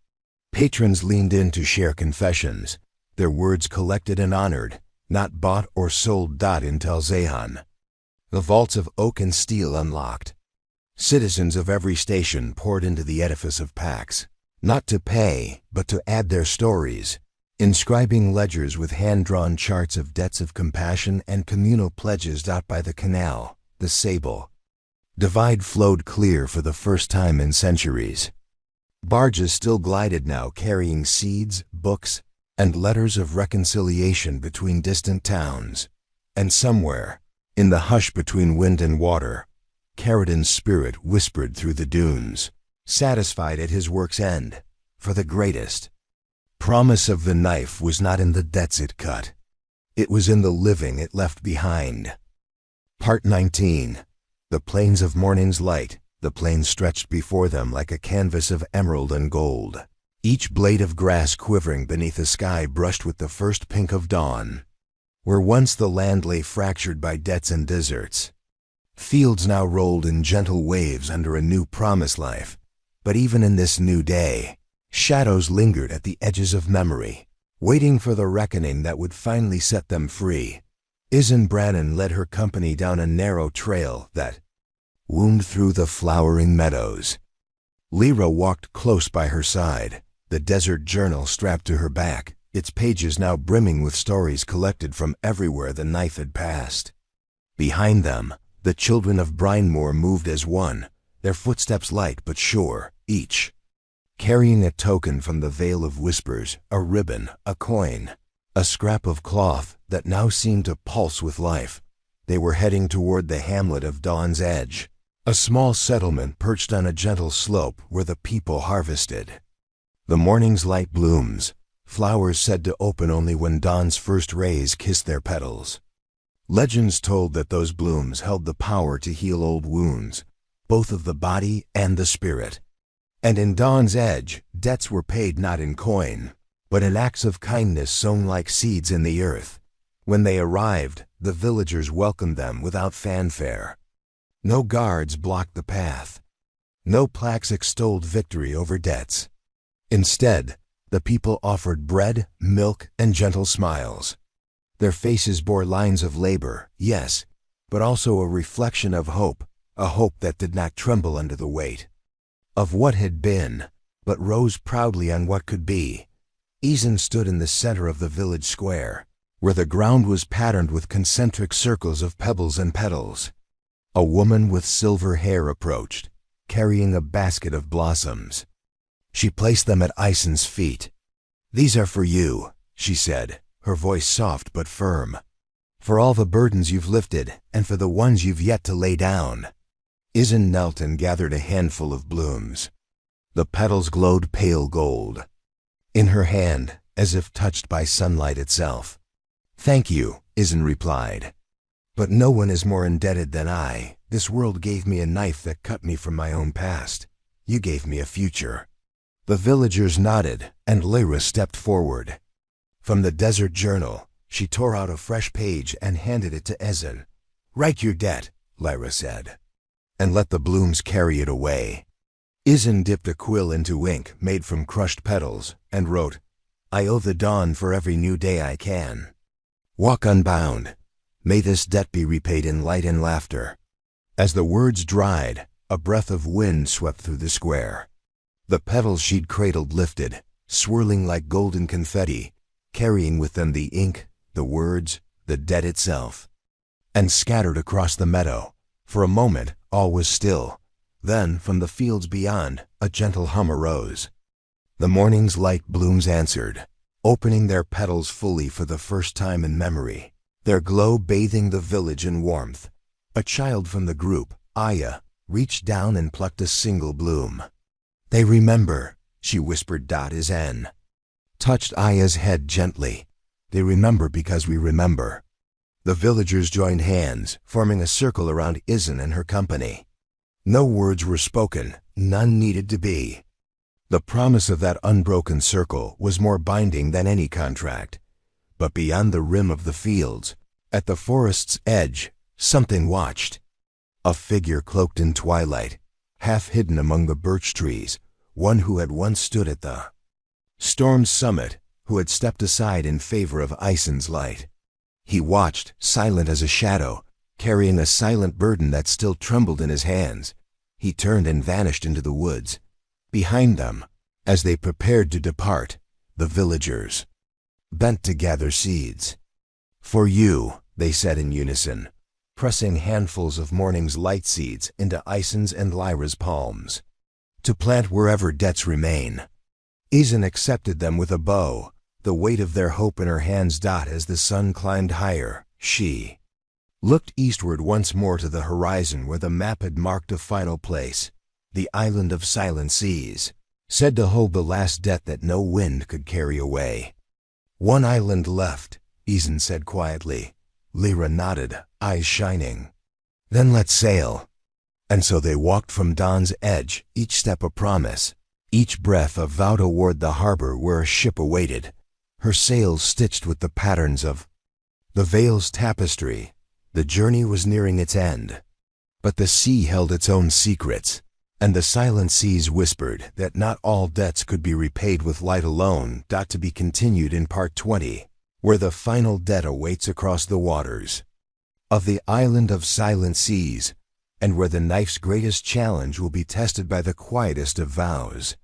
Patrons leaned in to share confessions, their words collected and honored, not bought or sold. In Talzeon, the vaults of oak and steel unlocked. Citizens of every station poured into the edifice of Pax, not to pay, but to add their stories, inscribing ledgers with hand-drawn charts of debts of compassion and communal pledges. By the canal, the Sable divide flowed clear for the first time in centuries. Barges still glided now, carrying seeds, books, and letters of reconciliation between distant towns. And somewhere, in the hush between wind and water, Caridin's spirit whispered through the dunes, satisfied at his work's end, for the greatest promise of the knife was not in the debts it cut. It was in the living it left behind. Part 19. The plains of morning's light. The plains stretched before them like a canvas of emerald and gold, each blade of grass quivering beneath a sky brushed with the first pink of dawn. Where once the land lay fractured by debts and deserts, fields now rolled in gentle waves under a new promised life. But even in this new day, shadows lingered at the edges of memory, waiting for the reckoning that would finally set them free. Izen Brannan led her company down a narrow trail that wound through the flowering meadows. Lyra walked close by her side, the desert journal strapped to her back, its pages now brimming with stories collected from everywhere the knife had passed. Behind them, the children of Brinemoor moved as one, their footsteps light but sure, each carrying a token from the Vale of Whispers, a ribbon, a coin, a scrap of cloth that now seemed to pulse with life. They were heading toward the hamlet of Dawn's Edge, a small settlement perched on a gentle slope where the people harvested. The morning's light blooms, flowers said to open only when dawn's first rays kissed their petals. Legends told that those blooms held the power to heal old wounds, both of the body and the spirit. And in Dawn's Edge, debts were paid not in coin, but in acts of kindness sown like seeds in the earth. When they arrived, the villagers welcomed them without fanfare. No guards blocked the path. No plaques extolled victory over debts. Instead, the people offered bread, milk, and gentle smiles. Their faces bore lines of labor, yes, but also a reflection of hope, a hope that did not tremble under the weight of what had been, but rose proudly on what could be. Izen stood in the center of the village square, where the ground was patterned with concentric circles of pebbles and petals. A woman with silver hair approached, carrying a basket of blossoms. She placed them at Izen's feet. "These are for you," she said, her voice soft but firm. "For all the burdens you've lifted, and for the ones you've yet to lay down." Izen knelt and gathered a handful of blooms. The petals glowed pale gold in her hand, as if touched by sunlight itself. "Thank you," Izen replied. "But no one is more indebted than I. This world gave me a knife that cut me from my own past. You gave me a future." The villagers nodded, and Lyra stepped forward. From the desert journal, she tore out a fresh page and handed it to Izen. "Write your debt," Lyra said, "and let the blooms carry it away." Izen dipped a quill into ink made from crushed petals and wrote, "I owe the dawn for every new day I can. Walk unbound. May this debt be repaid in light and laughter." As the words dried, a breath of wind swept through the square. The petals she'd cradled lifted, swirling like golden confetti, carrying with them the ink, the words, the debt itself, and scattered across the meadow. For a moment, all was still. Then, from the fields beyond, a gentle hum arose. The morning's light blooms answered, opening their petals fully for the first time in memory, their glow bathing the village in warmth. A child from the group, Aya, reached down and plucked a single bloom. "They remember," she whispered. Izen touched Aya's head gently. "They remember because we remember." The villagers joined hands, forming a circle around Izen and her company. No words were spoken, none needed to be. The promise of that unbroken circle was more binding than any contract. But beyond the rim of the fields, at the forest's edge, something watched. A figure cloaked in twilight, half hidden among the birch trees, one who had once stood at the storm's summit, who had stepped aside in favor of Izen's light. He watched, silent as a shadow, carrying a silent burden that still trembled in his hands. He turned and vanished into the woods. Behind them, as they prepared to depart, the villagers bent to gather seeds. "For you," they said in unison, pressing handfuls of morning's light seeds into Izen's and Lyra's palms. to plant wherever debts remain. Izan accepted them with a bow, the weight of their hope in her hands. As the sun climbed higher, she looked eastward once more to the horizon where the map had marked a final place, the island of silent seas, said to hold the last debt that no wind could carry away. One island left, Izan said quietly. Lyra nodded, eyes shining. Then let's sail. And so they walked from dawn's edge, each step a promise, each breath a vow toward the harbor where a ship awaited, her sails stitched with the patterns of the Vale's tapestry. The journey was nearing its end. But the sea held its own secrets, and the silent seas whispered that not all debts could be repaid with light alone. To be continued in Part 20, where the final debt awaits across the waters of the island of silent seas, and where the knife's greatest challenge will be tested by the quietest of vows.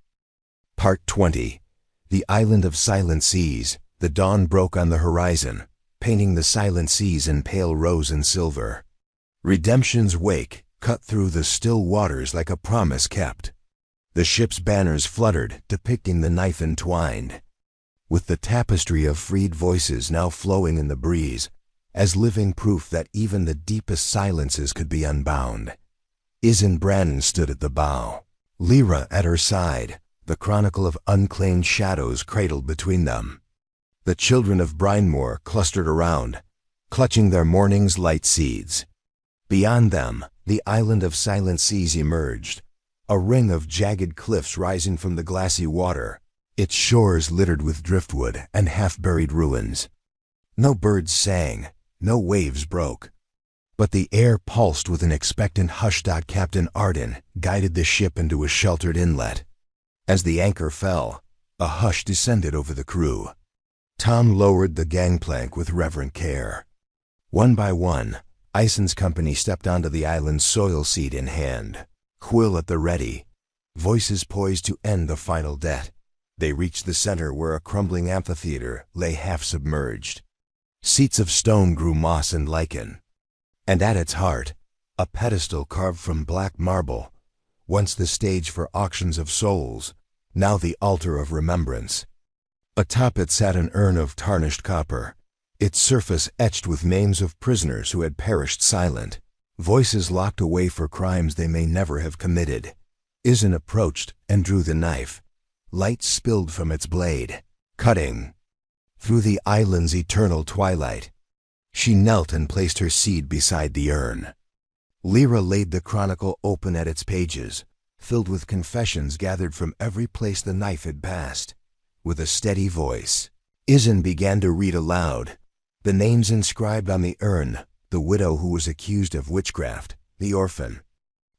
Part 20. The island of silent seas. The dawn broke on the horizon, painting the silent seas in pale rose and silver. Redemption's wake cut through the still waters like a promise kept. The ship's banners fluttered, depicting the knife entwined, with the tapestry of freed voices now flowing in the breeze, as living proof that even the deepest silences could be unbound. Izan Brannan stood at the bow, Lyra at her side, the chronicle of unclaimed shadows cradled between them. The children of Brinemore clustered around, clutching their morning's light seeds. Beyond them, the island of silent seas emerged, a ring of jagged cliffs rising from the glassy water, its shores littered with driftwood and half-buried ruins. No birds sang, no waves broke, but the air pulsed with an expectant hush. Captain Arden guided the ship into a sheltered inlet. As the anchor fell, a hush descended over the crew. Tom lowered the gangplank with reverent care. One by one, Ison's company stepped onto the island's soil seat in hand, quill at the ready, voices poised to end the final debt. They reached the center where a crumbling amphitheater lay half submerged. Seats of stone grew moss and lichen, and at its heart, a pedestal carved from black marble, once the stage for auctions of souls, now the altar of remembrance. Atop it sat an urn of tarnished copper, its surface etched with names of prisoners who had perished silent, voices locked away for crimes they may never have committed. Izan approached and drew the knife. Light spilled from its blade, cutting through the island's eternal twilight. She knelt and placed her seed beside the urn. Lyra laid the chronicle open at its pages, filled with confessions gathered from every place the knife had passed. With a steady voice, Izan began to read aloud, the names inscribed on the urn: the widow who was accused of witchcraft, the orphan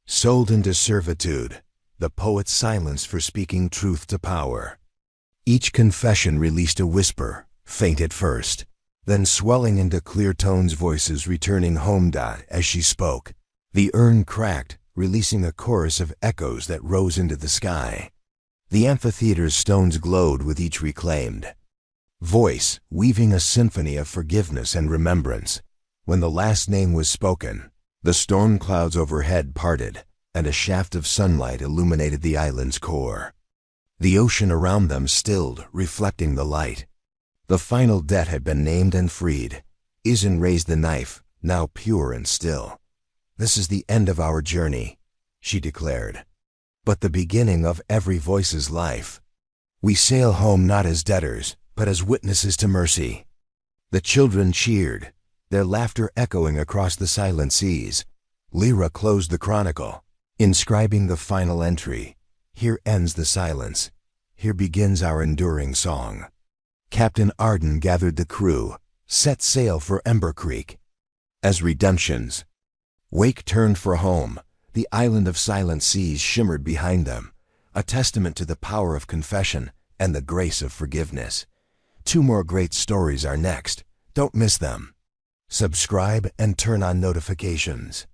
sold into servitude, the poet's silence for speaking truth to power. Each confession released a whisper, faint at first, then swelling into clear tones, voices returning home. As she spoke, the urn cracked, releasing a chorus of echoes that rose into the sky. The amphitheater's stones glowed with each reclaimed voice, weaving a symphony of forgiveness and remembrance. When the last name was spoken, the storm clouds overhead parted, and a shaft of sunlight illuminated the island's core. The ocean around them stilled, reflecting the light. The final debt had been named and freed. Izan raised the knife, now pure and still. "This is the end of our journey," she declared, "but the beginning of every voice's life. We sail home not as debtors, but as witnesses to mercy." The children cheered, their laughter echoing across the silent seas. Lyra closed the chronicle, inscribing the final entry: "Here ends the silence. Here begins our enduring song." Captain Arden gathered the crew, set sail for Ember Creek. As Redemption's wake turned for home, the island of silent seas shimmered behind them, a testament to the power of confession and the grace of forgiveness. 2 more great stories are next. Don't miss them. Subscribe and turn on notifications.